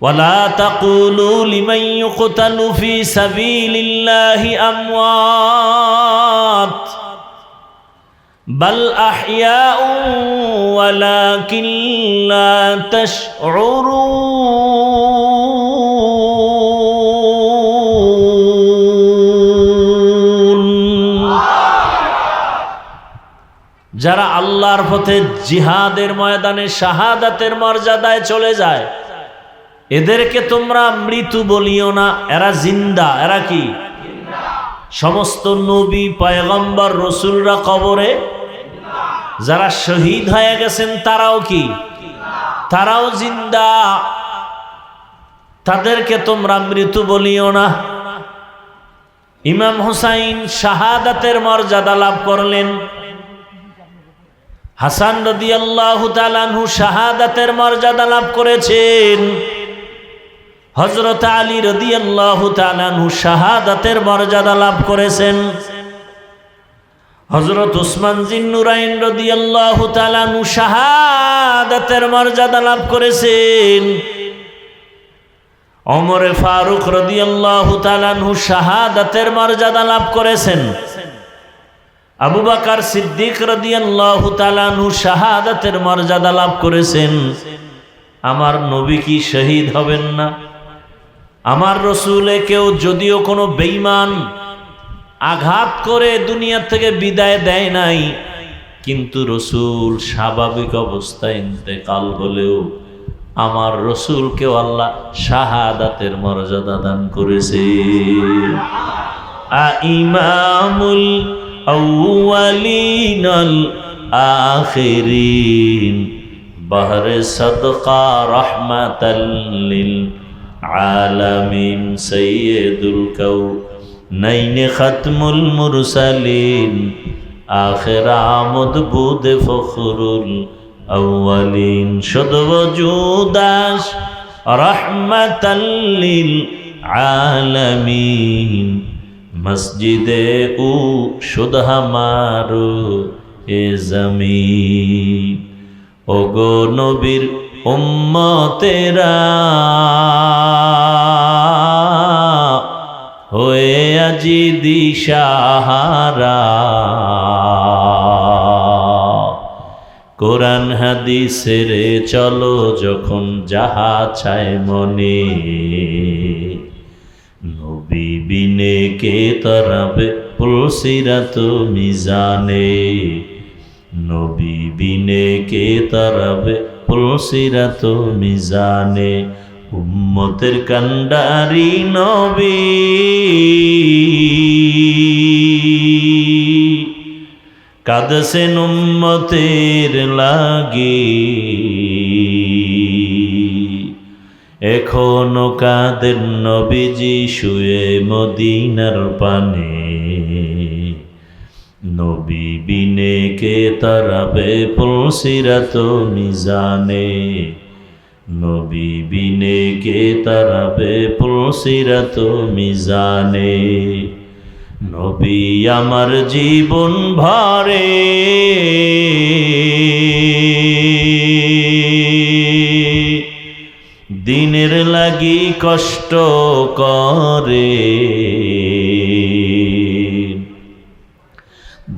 ওয়ালা তাকুলু লিমান ইউকতালু ফি সাবিলিল্লাহি আমওয়াত বাল আহইয়াউ ওয়ালাকিন লা তাশউরুন। যারা আল্লাহর পথে জিহাদের ময়দানে শাহাদাতের মর্যাদায় চলে যায়, এদেরকে তোমরা মৃত্যু বলিও না, এরা জিন্দা। এরা কি? সমস্ত নবী, পয়গম্বর, রসুলরা কবরে, যারা শহীদ হয়ে গেছেন তারাও কি? তারাও জিন্দা। তাদেরকে তোমরা মৃত্যু বলিও না। ইমাম হুসাইন শাহাদাতের মর্যাদা লাভ করলেন। হাসান রাদিয়াল্লাহু তাআলা আনহু শাহাদাতের মর্যাদা লাভ করেছেন। হযরত আলী রাদিয়াল্লাহু তাআলা আনহু শাহাদাতের মর্যাদা লাভ করেছেন। হযরত উসমান জিন্নুরাইন রাদিয়াল্লাহু তাআলা আনহু শাহাদাতের মর্যাদা লাভ করেছেন। ওমর ফারুক রাদিয়াল্লাহু তাআলা আনহু শাহাদাতের মর্যাদা লাভ করেছেন। আবু বকর সিদ্দিক রাদিয়াল্লাহু তাআলা আনহু শাহাদাতের মর্যাদা লাভ করেছেন। আমার নবী কি শহীদ হবেন না? আমার রসুলে কেউ যদিও কোনো বেঈমান আঘাত করে দুনিয়া থেকে বিদায় দেয় নাই, কিন্তু রসুল স্বাভাবিক অবস্থায় ইন্তেকাল হলেও আমার রসুলকেও আল্লাহ শাহাদাতের মর্যাদা দান করেছে। ইমামুল আউয়ালিন আল আখিরিন বাহরে সাদকা রাহমাতাল লিল আলামিন সাইয়্যিদুল কাউনাইন খাতমুল মুরসালিন আখির আমদ বুদ ফখরুল আউয়ালিন শুদ ওজুদাস রাহমাতাল লিল আলামিন মসজিদে উ শুদ হামারো এ জমিন। ওগো নবীর উম্মতেরা হয়ে আজি দিশাহারা, কোরআন হাদিসের চলো যখন যাহা চায় মনে, নবী বিনে কে তরাবে পুলসিরাত মিজানে, নবী বিনে কে তরাবে পুলসিরাত মিজানে। উম্মতের কান্ডারি নবী কাঁদছেন উম্মতের লাগি, এখনো কাঁদেন নবীজি শুয়ে মদিনার পানে, নবী বিনে কে তরাবে পুলসিরাত মিজানে, নবী বিনে কে তরাবে পুলসিরাত মিজানে। নবী আমার জীবন ভরে দিনের লাগি কষ্ট করে,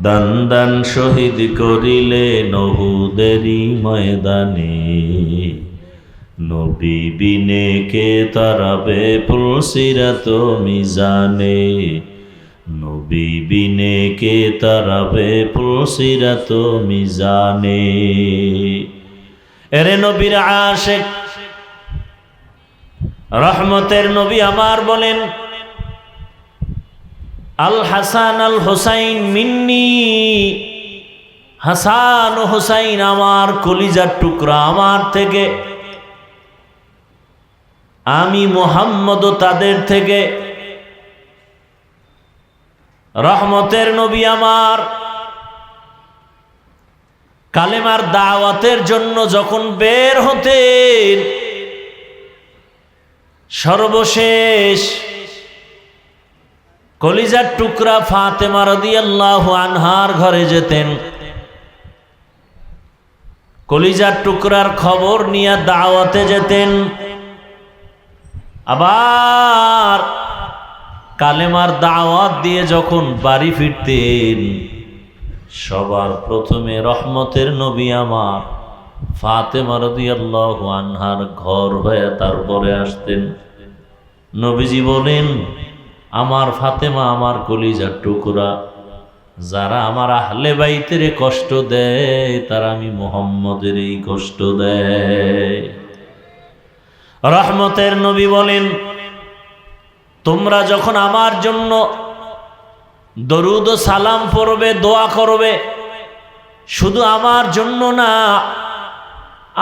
দান দান শহীদ করিলে উহুদেরই ময়দানে, নবী বিনে কে তরাবে পুলসিরাত মিজানে, নবী বিনে কে তরাবে পুলসিরাত মিজানে। এরে নবীর আশিক রহমতের নবী আমার বলেন, আল হাসান আল হুসাইন মিন্নি, হাসান ও হুসাইন আমার কলিজার টুকরা, আমার থেকে, আমি মুহাম্মদ তাদের থেকে। রহমতের নবী আমার কালেমার দাওয়াতের জন্য যখন বের হতেন, সর্বশেষ কলিজার টুকরা ফাতেমা রাদিয়াল্লাহু আনহার ঘরে যেতেন, কলিজার টুকরার খবর নিয়ে দাওয়াতে যেতেন। আবার কালেমার দাওয়াত দিয়ে যখন বাড়ি ফিরতেন, সবার প্রথমে রহমতের নবী আমার ফাতেমা রাদিয়াল্লাহু আনহার ঘর হয়ে তারপরে আসতেন। নবীজি বলেন, আমার ফাতেমা আমার কলিজার টুকরা, যারা আমার আহলে বাইতের কষ্ট দেয় তারা আমি মুহাম্মদের এই কষ্ট দেয়। রহমতের নবী বলেন, তোমরা যখন আমার জন্য দরুদ ও সালাম পড়বে, দোয়া করবে, শুধু আমার জন্য না,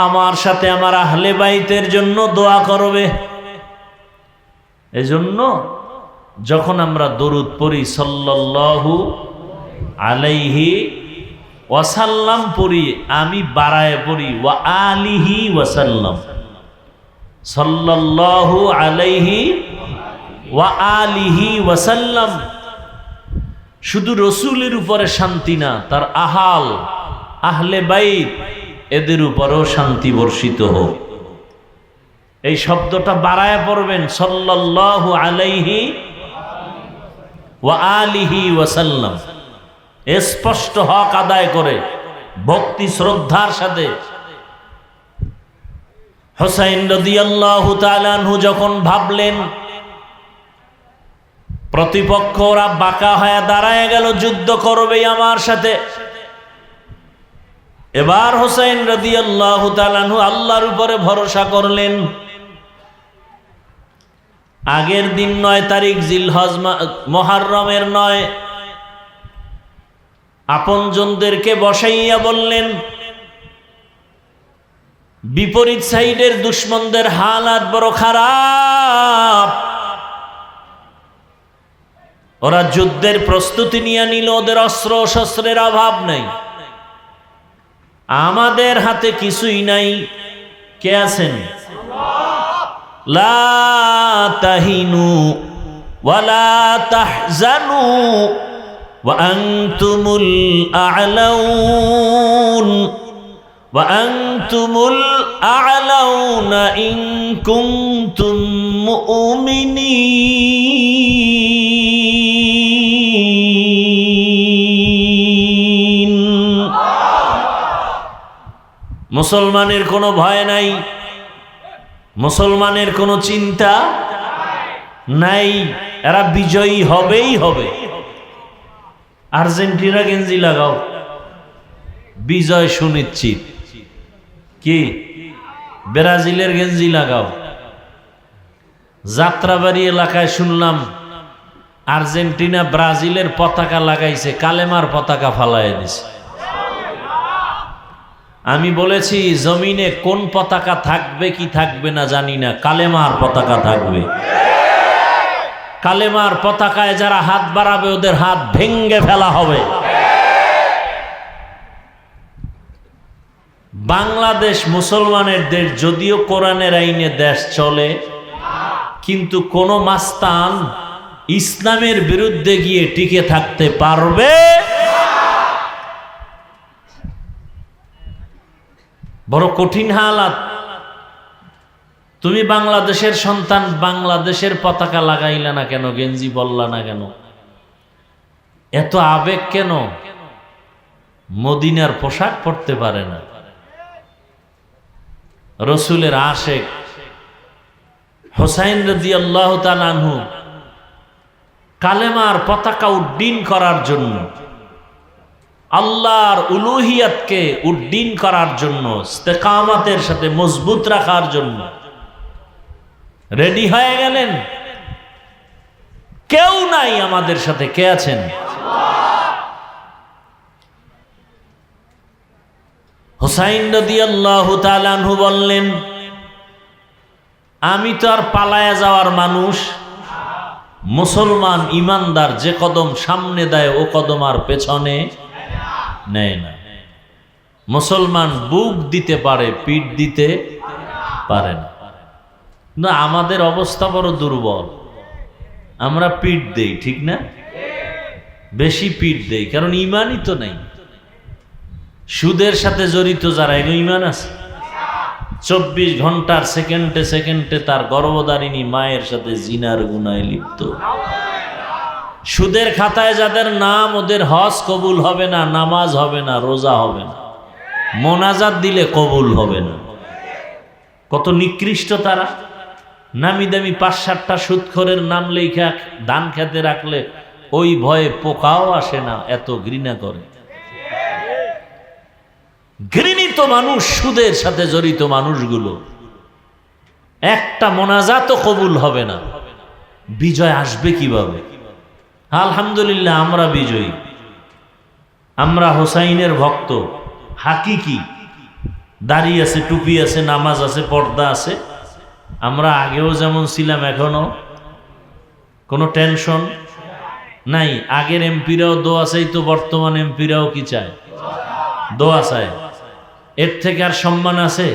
আমার সাথে আমার আহলে বাইতের জন্য দোয়া করবে। এজন্য যখন আমরা দরুদ পড়ি সাল্লাল্লাহু আলাইহি ওয়াসাল্লাম পড়ি, আমি বাড়ায় পড়ি ওয়া আলিহি ওয়াসাল্লাম, সাল্লাল্লাহু আলাইহি ওয়া আলিহি ওয়াসাল্লাম। শুধু রসুলের উপরে শান্তি না, তার আহলে বাইত এদের উপরেও শান্তি বর্ষিত হোক। এই শব্দটা বাড়ায় পড়বেন, সাল্লাল্লাহু আলাইহি ওয়া আলিহি ওয়াসাল্লাম। স্পষ্ট হক আদায় করে ভক্তি শ্রদ্ধার সাথে। হুসাইন রাদিয়াল্লাহু তাআলা আনহু যখন ভাবলেন প্রতিপক্ষরা বাঁকা হয়ে দাঁড়ায় গেল, যুদ্ধ করবে আমার সাথে, এবার হুসাইন রাদিয়াল্লাহু তাআলা আনহু আল্লাহর উপরে ভরসা করলেন। আগের দিন 9 তারিখ জিলহজ মুহররমের 9, আপনজনদেরকে বসাইয়া বললেন, বিপরীত সাইডের দুশমনদের হালাত বড় খারাপ, ওরা যুদ্ধের প্রস্তুতি নিয়ে নিল, ওদের অস্ত্র শস্ত্রের অভাব নাই, আমাদের হাতে কিছুই নাই। কে আছেন? লা তাহিনু ওয়ালা তাহজানু ওয়া আনতুমুল আ'লাউন ওয়া আনতুমুল আ'লাউনা ইন কুনতুম মুমিনিন। মুসলমানের কোনো ভয় নাই, মুসলমানের কোনো চিন্তা নাই, এরা বিজয়ী হবেই হবে। আর্জেন্টিনা গেঞ্জি লাগাও, বিজয় সুনিশ্চিত। কি ব্রাজিলের গেঞ্জি লাগাও। যাত্রাবাড়ি এলাকায় শুনলাম আর্জেন্টিনা ব্রাজিলের পতাকা লাগাইছে, কালেমার পতাকা ফালায় দিছে। আমি বলেছি জমিনে কোন পতাকা থাকবে কি থাকবে না জানি না, কালেমার পতাকা থাকবে। কালেমার পতাকায় যারা হাত বাড়াবে ওদের হাত ভেঙ্গে ফেলা হবে। বাংলাদেশ মুসলমানের দেশ, যদিও কোরআনের আইনে দেশ চলে, কিন্তু কোন মাস্তান ইসলামের বিরুদ্ধে গিয়ে টিকে থাকতে পারবে? বড় কঠিন হালাত। তুমি বাংলাদেশের সন্তান, বাংলাদেশের পতাকা লাগাইলা না কেন, গেঞ্জি বললা না কেন, এত আবেগ কেন? মদিনার পোশাক পরতে পারে না, রসুলের আশেক হুসাইন রাদিয়াল্লাহু তাআলা আনহু কালেমার পতাকা উড্ডীন করার জন্য, আল্লাহর উলুহিয়াতকে উড্ডীন করার জন্য, ইস্তেকামাতের সাথে মজবুত রাখার জন্য রেডি হয়ে গেলেন। কেউ নাই আমাদের সাথে, কে আছেন? হুসাইন রাদিয়াল্লাহু তাআলা আনহু বললেন, আমি তো আর পালায়া যাওয়ার মানুষ, মুসলমান ইমানদার যে কদম সামনে দেয় ও কদম আর পেছনে নেয় না। মুসলমান বুক দিতে পারে, পিঠ দিতে পারে না। না, আমাদের অবস্থা বড় দুর্বল, আমরা পিঠ দেই, ঠিক না? বেশি পিঠ দেই, কারণ ইমানই তো নেই। সুদের সাথে জড়িত যারা, এর ইমান আছে? 24 ঘন্টার সেকেন্ডে সেকেন্ডে তার গর্ভধারিণী মায়ের সাথে জিনার গুনায় লিপ্ত। সুদের খাতায় যাদের নাম, ওদের হজ কবুল হবে না, নামাজ হবে না, রোজা হবে না, মোনাজাত দিলে কবুল হবে না। কত নিকৃষ্ট তারা। নামি দামি 5-7টা সুদখোরের নাম লেখা ধান খেতে রাখলে ওই ভয়ে পোকাও আসে না, এত ঘৃণা করে। ঘৃণিত মানুষ, সুদের সাথে জড়িত মানুষগুলো, একটা মোনাজাতও কবুল হবে না। বিজয় আসবে কিভাবে? আলহামদুলিল্লাহ আমরা বিজয়ী, আমরা হোসাইনের ভক্ত হাকিকি। দাড়ি আছে, টুপি আছে, নামাজ আছে, পর্দা আছে। আমরা আগেও যেমন ছিলাম এখনো কোনো টেনশন নাই। আগের এমপিরাও দোয়া চাইতো, বর্তমান এমপিরাও কি চায়? দোয়া চায়। এর থেকে আর সম্মান আছে?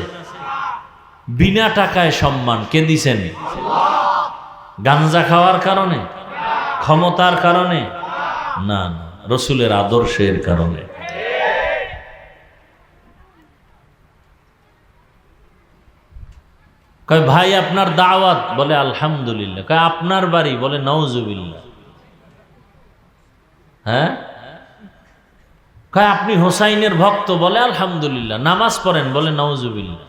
বিনা টাকায় সম্মান কে দিছেন? গাঞ্জা খাওয়ার কারণে, ক্ষমতার কারণে না, না, রসুলের আদর্শের কারণে। কয় ভাই আপনার দাওয়াত, বলে আলহামদুলিল্লাহ। কয় আপনার বাড়ি, বলে নাউজুবিল্লাহ। হ্যাঁ, কয় আপনি হোসাইনের ভক্ত, বলে আলহামদুলিল্লাহ। নামাজ পড়েন, বলে নাউজুবিল্লাহ।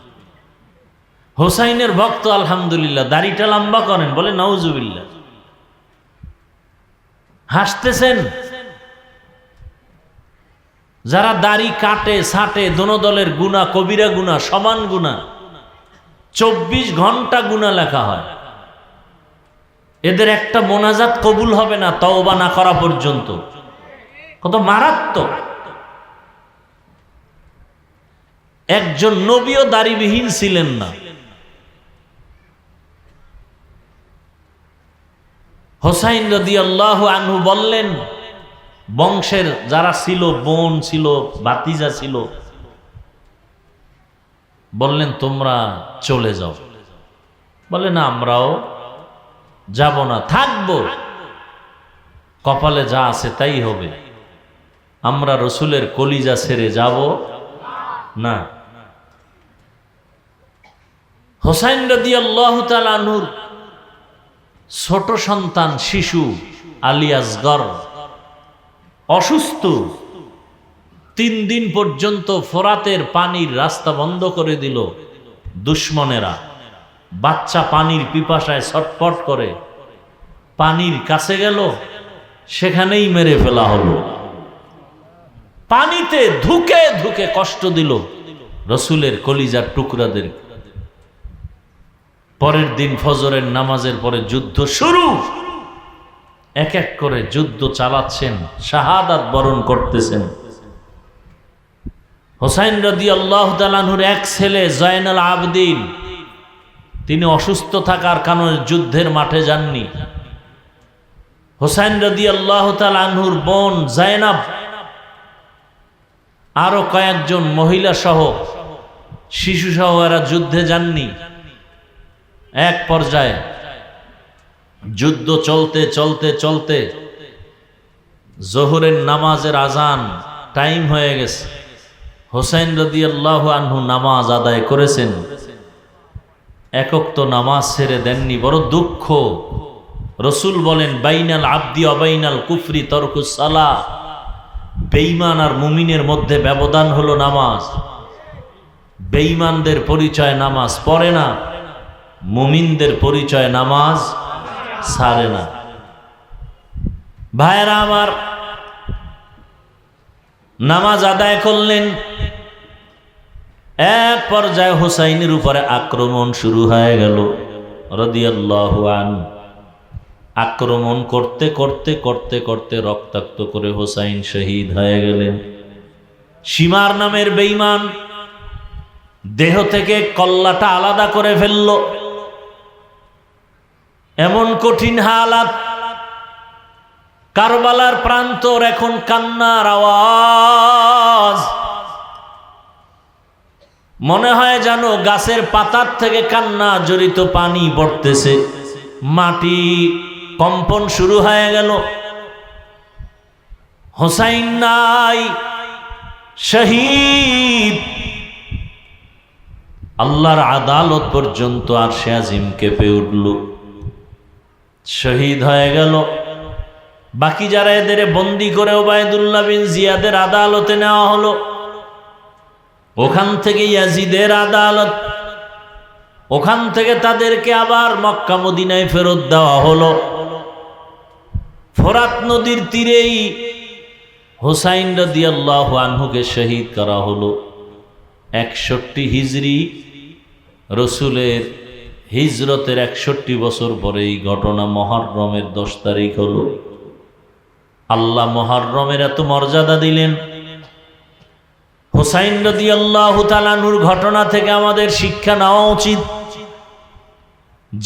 হোসাইনের ভক্ত, আলহামদুলিল্লাহ। দাড়িটা লম্বা করেন, বলে নাউজুবিল্লাহ। হাসতেছেন। যারা দাড়ি কাটে ছাটে, দোনো দলের গুনাহ, কবিরা গুনাহ, সমান গুনাহ, 24 ঘন্টা গুনাহ লেখা হয়। এদের একটা মোনাজাত কবুল হবে না তওবা না করা পর্যন্ত। কত মারাত্মক! একজন নবীও দাড়িবিহীন ছিলেন না। হোসাইন রাদিয়াল্লাহু আনহু বললেন, বংশের যারা ছিল, বোন ছিল, ভাতিজা ছিল, বললেন তোমরা চলে যাও। বলে না, আমরাও যাব না, থাকবো, কপালে যা আছে তাই হবে, আমরা রসুলের কলিজা ছেড়ে যাব না। হোসাইন রাদিয়াল্লাহু তাআলা আনহুর ছোট সন্তান শিশু আলী আসগর অসুস্থ। 3 দিন পর্যন্ত ফোরাতের পানির রাস্তা বন্ধ করে দিল দুশমনেরা। বাচ্চা পানির পিপাসায় ছটফট করে, পানির কাছে গেল, সেখানেই মেরে ফেলা হলো। পানিতে ধুকে ধুকে কষ্ট দিল রসুলের কলিজার টুকরাদের। পরের দিন ফজরের নামাজের পরে যুদ্ধ শুরু। এক এক করে যুদ্ধ চালাচ্ছেন, শাহাদাত বরণ করতেছেন। হোসাইন রাদিয়াল্লাহু তাআলা আনহুর এক ছেলে জয়নাল আবদিন, তিনি অসুস্থ থাকার কারণে যুদ্ধের মাঠে যাননি। হোসাইন রাদিয়াল্লাহু তাআলা আনহুর বোন জায়নাব, আরো কয়েকজন মহিলা সহ, শিশু সহ এরা যুদ্ধে যাননি। এক পর্যায়ে যুদ্ধ চলতে চলতে চলতে জোহরের নামাজের আজান টাইম হয়ে গেছে। হোসাইন রাদিয়াল্লাহু আনহু নামাজ আদায় করেছেন, একক তো নামাজ ছেড়ে দেননি। বড় দুঃখ। রসুল বলেন, বাইনাল আবদি অবাইনাল কুফরি তরকুস সালাহ। বেঈমান আর মুমিনের মধ্যে ব্যবধান হলো নামাজ। বেঈমানদের পরিচয় নামাজ পড়ে না, মুমিনদের পরিচয় নামাজ ছাড়ে না। ভাইরা আমার, নামাজ আদায় করলেন। এক পর্যায়ে হোসাইনের উপরে আক্রমণ শুরু হয়ে গেল রাদিয়াল্লাহু আনহু। আক্রমণ করতে করতে করতে করতে রক্তাক্ত করে হোসাইন শহীদ হয়ে গেলেন। সীমার নামের বেঈমান দেহ থেকে কল্লাটা আলাদা করে ফেলল। এমন কঠিন হালাত, কারবালার প্রান্তর এখন কান্নার আওয়াজ। মনে হয় যেন গাছের পাতার থেকে কান্না জড়িত পানি পড়তেছে। মাটি কম্পন শুরু হয়ে গেল। হোসাইন নাই, শহীদ। আল্লাহর আদালত পর্যন্ত আরশে আজিম কেঁপে উঠল। শহীদ হয়ে গেল। বাকি যারা এদের বন্দী করে ওবায়দুল্লাহ বিন জিয়াদের আদালতে নেওয়া হলো। ওখান থেকে ইয়াজিদের আদালত, ওখান থেকে তাদেরকে আবার মক্কা মদিনায় ফেরত দেওয়া হলো। ফোরাত নদীর তীরেই হোসাইন রাদিয়াল্লাহু আনহুকে শহীদ করা হলো। 61 হিজরি, রসুলের হিজরতের 61 বছর পরে এই ঘটনা। মুহররমের 10 তারিখ হলো। আল্লাহ মুহররমের এত মর্যাদা দিলেন। হোসাইন রাদিয়াল্লাহু তাআলা আনহুর ঘটনা থেকে আমাদের শিক্ষা নেওয়া উচিত।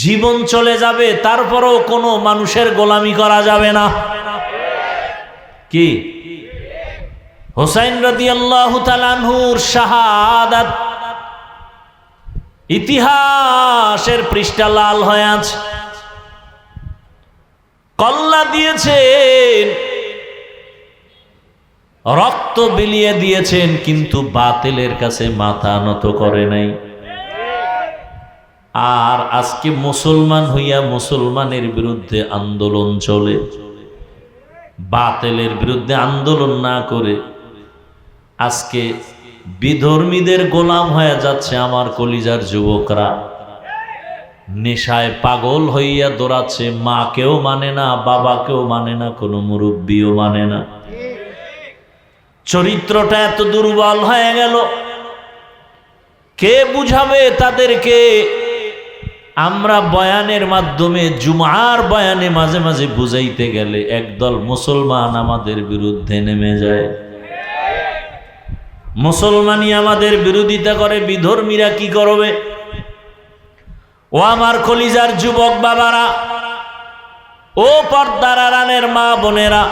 জীবন চলে যাবে, তারপরেও কোনো মানুষের গোলামি করা যাবে না। কি হুসাইন রাদিয়াল্লাহু তাআলা আনহুর শাহাদাত ইতিহাসের পৃষ্ঠা লাল হয়ে আছে। কল্লা দিয়েছেন, রক্ত বিলিয়ে দিয়েছেন, কিন্তু বাতিলের কাছে মাথা নত করে নাই। আর আজকে মুসলমান হইয়া মুসলমানের বিরুদ্ধে আন্দোলন চলে, বাতিলের বিরুদ্ধে আন্দোলন না করে আজকে বিধর্মীদের গোলাম হয়ে যাচ্ছে আমার কলিজার যুবকরা। নেশায় পাগল হইয়া দৌড়াচ্ছে, মাকেও মানে না, বাবাকেও মানে না, কোনো মুরব্বিও মানে না। চরিত্রটা এত দুর্বল হয়ে গেল, কে বুঝাবে তাদেরকে? আমরা বয়ানের মাধ্যমে, জুমার বয়ানে মাঝে মাঝে বুঝাইতে গেলে একদল মুসলমান আমাদের বিরুদ্ধে নেমে যায়। মুসলমানই আমাদের বিরোধিতা করে, বিধর্মীরা কি করবে? ও আমার কলিজার যুবক বাবারা, ও পর্দার আড়ালের মা বোনেরা,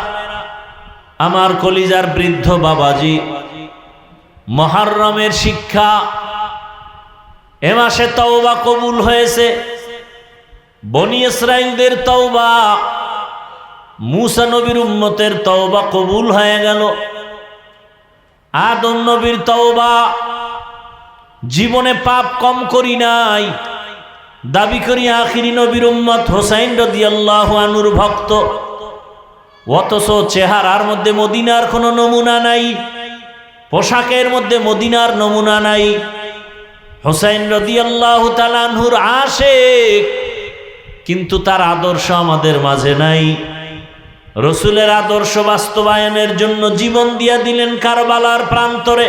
আমার কলিজার বৃদ্ধ বাবাজি, মুহররমের শিক্ষা, এ মাসে তওবা কবুল হয়েছে। বনি ইসরাইলদের তওবা, মূসা নবীর উম্মতের তওবা কবুল হয়ে গেল। আদম নবীর তওবা, জীবনে পাপ কম করি নাই, দাবি করি আখিরি নবীর উম্মত, হুসাইন রাদিয়াল্লাহু আনহুর ভক্ত, অথচ চেহারার মধ্যে মদিনার কোনো নমুনা নাই, পোশাকের মধ্যে মদিনার নমুনা নাই। হুসাইন রাদিয়াল্লাহু তাআলা আনহুর আশিক, কিন্তু তার আদর্শ আমাদের মাঝে নাই। রসুলের আদর্শ বাস্তবায়নের জন্য জীবন দিয়া দিলেন কারবালার প্রান্তরে।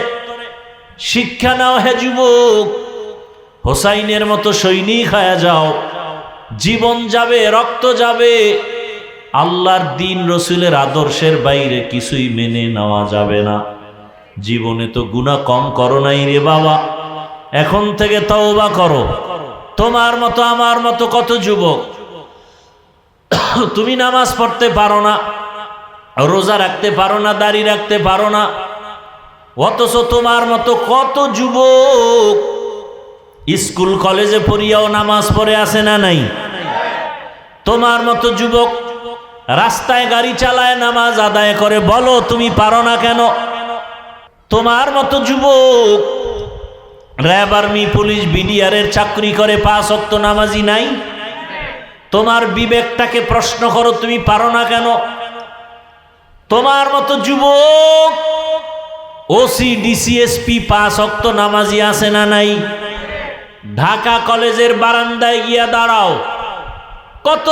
শিক্ষা নাও হে যুবক, হুসাইনের মতো সৈনিক হয়ে যাও। জীবন যাবে, রক্ত যাবে, আল্লাহর দ্বীন রসুলের আদর্শের বাইরে কিছুই মেনে নেওয়া যাবে না। জীবনে তো গুনাহ কম করো নাই রে বাবা, এখন থেকে তওবা করো। তোমার মতো আমার মতো কত যুবক, তুমি নামাজ পড়তে পারো না, রোজা রাখতে পারো না, দাড়ি রাখতে পারো না, অথচ তোমার মতো কত যুবক স্কুল কলেজে পড়িয়াও নামাজ পড়ে আসে না নাই? তোমার মতো যুবক রাস্তায় গাড়ি চালায়, নামাজ আদায় করে, বলো তুমি পারো না কেন? তোমার মতো যুবক র্যাব, আর্মি, পুলিশ, বিডিআরের চাকরি করে, 5 ওয়াক্ত নামাজি নাই? তোমার বিবেকটাকে প্রশ্ন করো, তুমি পারো না কেন? তোমার মতো যুবক ওসি, ডিসিএসপি, 5 ওয়াক্ত নামাজি আছে না নাই? ঢাকা কলেজের বারান্দায় গিয়া দাঁড়াও, কত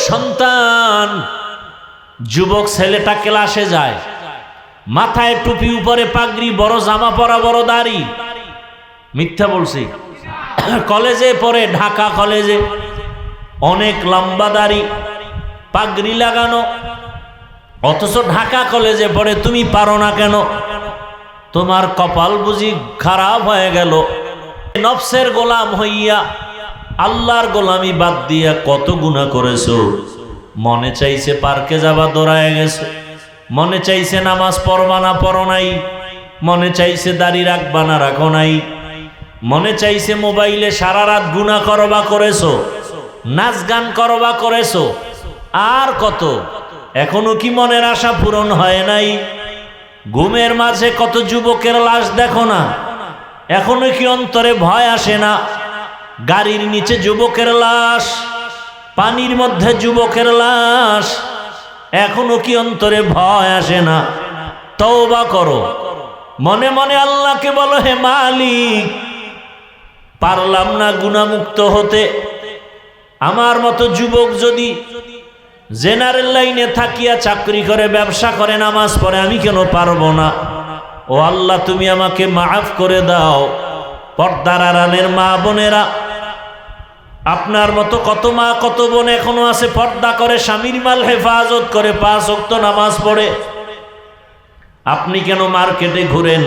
সন্তান যুবক ছেলেটা ক্লাসে যায়, মাথায় টুপি, উপরে পাগড়ি, বড় জামা পরা, বড় দাড়ি। মিথ্যা বলছি? কলেজে পড়ে, ঢাকা কলেজে, অনেক লম্বা দাড়ি, পাগড়ি লাগানো, অথচ ঢাকা কলেজে পড়ে। তুমি পারো না কেন? তোমার কপাল বুঝি খারাপ হয়ে গেল? নফসের গোলাম হইয়া আল্লাহর গোলামি বাদ দিয়া কত গুনাহ করেছো। মনে চাইছে পার্কে যাবা, দৌড়ায় গেছো। মনে চাইছে নামাজ পড়বা না, পড়ো নাই। মনে চাইছে দাড়ি রাখবা না, রাখো নাই। মনে চাইছে মোবাইলে সারা রাত গুনাহ করবা, করেছো। নাচ গান করবা, করেছো। আর কত, এখনো কি মনের আশা পূরণ হয় নাই? ঘুমের মাঝে কত যুবকের লাশ দেখো না, এখনো কি অন্তরে ভয় আসে না? গাড়ির নিচে যুবকের লাশ, পানির মধ্যে যুবকের লাশ, এখনো কি অন্তরে ভয় আসে না? তওবা করো, মনে মনে আল্লাহকে বলো, হে মালিক, পারলাম না গুনাহমুক্ত হতে। আমার মতো যুবক যদি জেনারেল লাইনে থাকিয়া চাকরি করে, ব্যবসা করে, নামাজ পড়ে, আমি কেন পারবো না? ও আল্লাহ, তুমি আমাকে মাফ করে দাও। পর্দার আড়ালের মা বোনেরা, আপনার মতো কত মা, কত বোন এখনো আছে পর্দা করে, স্বামীর মাল হেফাজত করে, 5 ওয়াক্ত নামাজ পড়ে। আপনি কেন মার্কেটে ঘুরেন,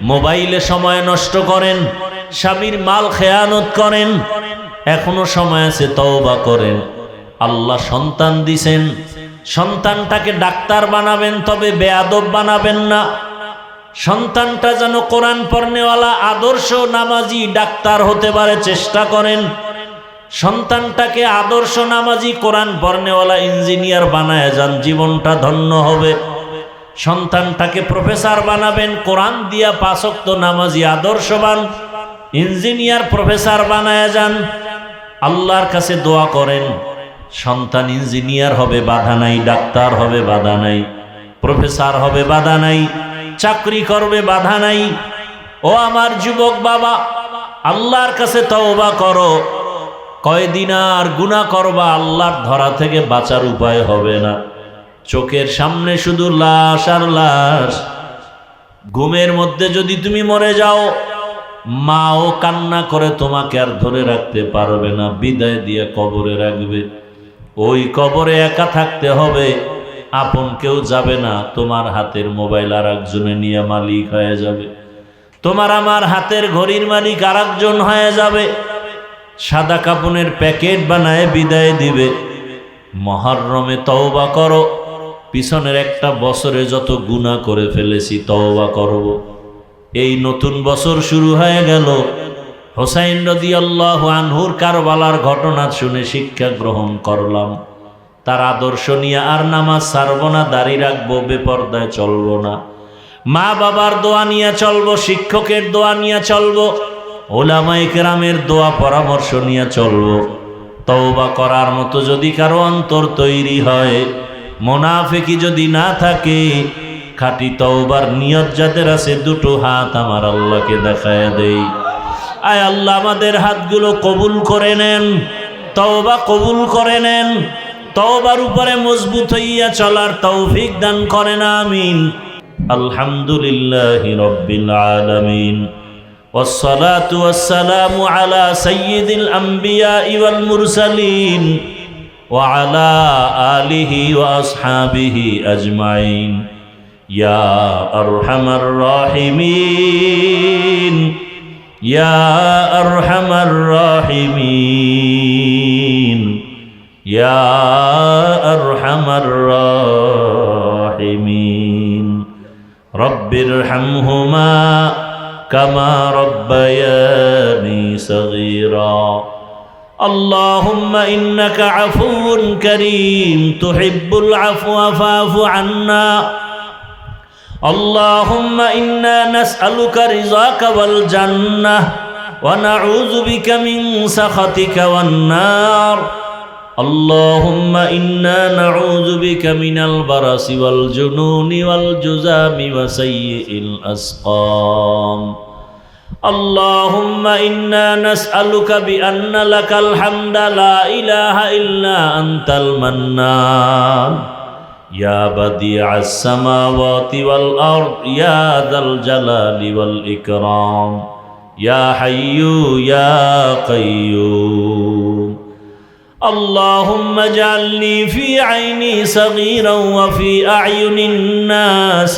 মোবাইলে সময় নষ্ট করেন, স্বামীর মাল খেয়ানত করেন? এখনো সময় আছে, তওবা করেন। আল্লাহ সন্তান দিছেন, সন্তানটাকে ডাক্তার বানাবেন, তবে বেয়াদব বানাবেন না। সন্তানটা যেন কোরআন পড়নেওয়ালা, আদর্শ নামাজি ডাক্তার হতে পারে চেষ্টা করেন। সন্তানটাকে আদর্শ নামাজি, কোরআন পড়নেওয়ালা ইঞ্জিনিয়ার বানায় যান, জীবনটা ধন্য হবে। সন্তানটাকে প্রফেসর বানাবেন, কোরআন দিয়া 5 ওয়াক্ত নামাজি, আদর্শবান ইঞ্জিনিয়ার প্রফেসর বানায় যান। আল্লাহর কাছে দোয়া করেন, সন্তান ইঞ্জিনিয়ার হবে, বাধা নাই। ডাক্তার হবে, বাধা নাই। প্রফেসর হবে, বাধা নাই। চাকরি করবে, বাধা নাই। ও আমার যুবক বাবা, আল্লাহর কাছে তওবা করো। কয়দিন আর গুনাহ করবা, আল্লাহর ধরা থেকে বাঁচার উপায় হবে না। চোখের সামনে শুধু লাশ আর লাশ। ঘুমের মধ্যে যদি তুমি মরে যাও, মাও কান্না করে তোমাকে আর ধরে রাখতে পারবে না, বিদায় দিয়ে কবরে রাখবে। ওই কবরে একা থাকতে হবে, আপন কেউ যাবে না। তোমার হাতের মোবাইল আর একজনে নিয়ে মালিক হয়ে যাবে, তোমার আমার হাতের ঘড়ির মালিক আর একজন হয়ে যাবে। সাদা কাপনের প্যাকেট বানায় বিদায় দিবে। মুহররমে তওবা করো, পিছনের একটা বছরে যত গুনাহ করে ফেলেছি তওবা করব। এই নতুন বছর শুরু হয়ে গেল। হুসাইন রাদিয়াল্লাহু আনহুর কারবালার ঘটনা শুনে শিক্ষা গ্রহণ করলাম। তার আদর্শ নিয়ে আর নামাজ ছাড়বো না, দাড়ি রাখবো, বেপরদায় চলবো না। মা বাবার দোয়া নিয়ে চলবো, শিক্ষকের দোয়া নিয়ে চলবো, ওলামায়ে কেরামের দোয়া পরামর্শ নিয়ে চলবো। তওবা করার মতো যদি কারো অন্তর তৈরি হয়, মুনাফিকি যদি না থাকে, খাঁটি তওবার নিয়ত যাদের আছে, দুটো হাত আমার আল্লাহকে দেখায় দেই। আয় আল্লাহ, আমাদের হাতগুলো কবুল করে নেন, তওবা কবুল করে নেন। তওবার উপরে মজবুত হইয়া চলার তৌফিক দান করেন, আমিন। আলহামদুলিল্লাহি রাব্বিল আলামিন, ওয়াসসালাতু ওয়াসসালামু আলা সাইয়্যিদিল আমবিয়াই ওয়াল মুরসালিন ওয়া আলা আলিহি ওয়া আসহাবিহি আজমাইন। ইয়া আরহামার রাহিমিন, ইয়া আরহামার রাহিমিন, ইয়া আরহামার রাহিমিন। রব্বিরহামহুমা কামা রব্বায়ানি সগীরা। আল্লাহুম্মা ইন্নাকা আফুউন কারীম তুহিব্বুল আফওয়া ফা'ফু আন্না। আল্লাহুম্মা ইন্না নাসআলুকা রিযাকা ওয়াল জান্নাহ ওয়া নাউযু বিকা মিন সাখাতিকা ওয়ান নার। আল্লাহুম্মা ইন্না নাউযু বিকা মিনাল বারাসি ওয়াল জুনুনি ওয়াল জুযামি ওয়া সাইয়্যিল আসকাম। আল্লাহুম্মা ইন্না নাসআলুকা বিআন্না লাকাল হামদা লা ইলাহা ইল্লা আনতাল মান্নান। ইয়া বাদিআস সামাওয়াতি ওয়াল আরদ ইয়া যাল জালালি ওয়াল ইকরাম। ইয়া হাইয়্যু ইয়া কাইয়্যুম। আল্লাহুম্মা জাআলনি ফি আইনি সাগীরান ওয়া ফি আ'য়ুনিন নাস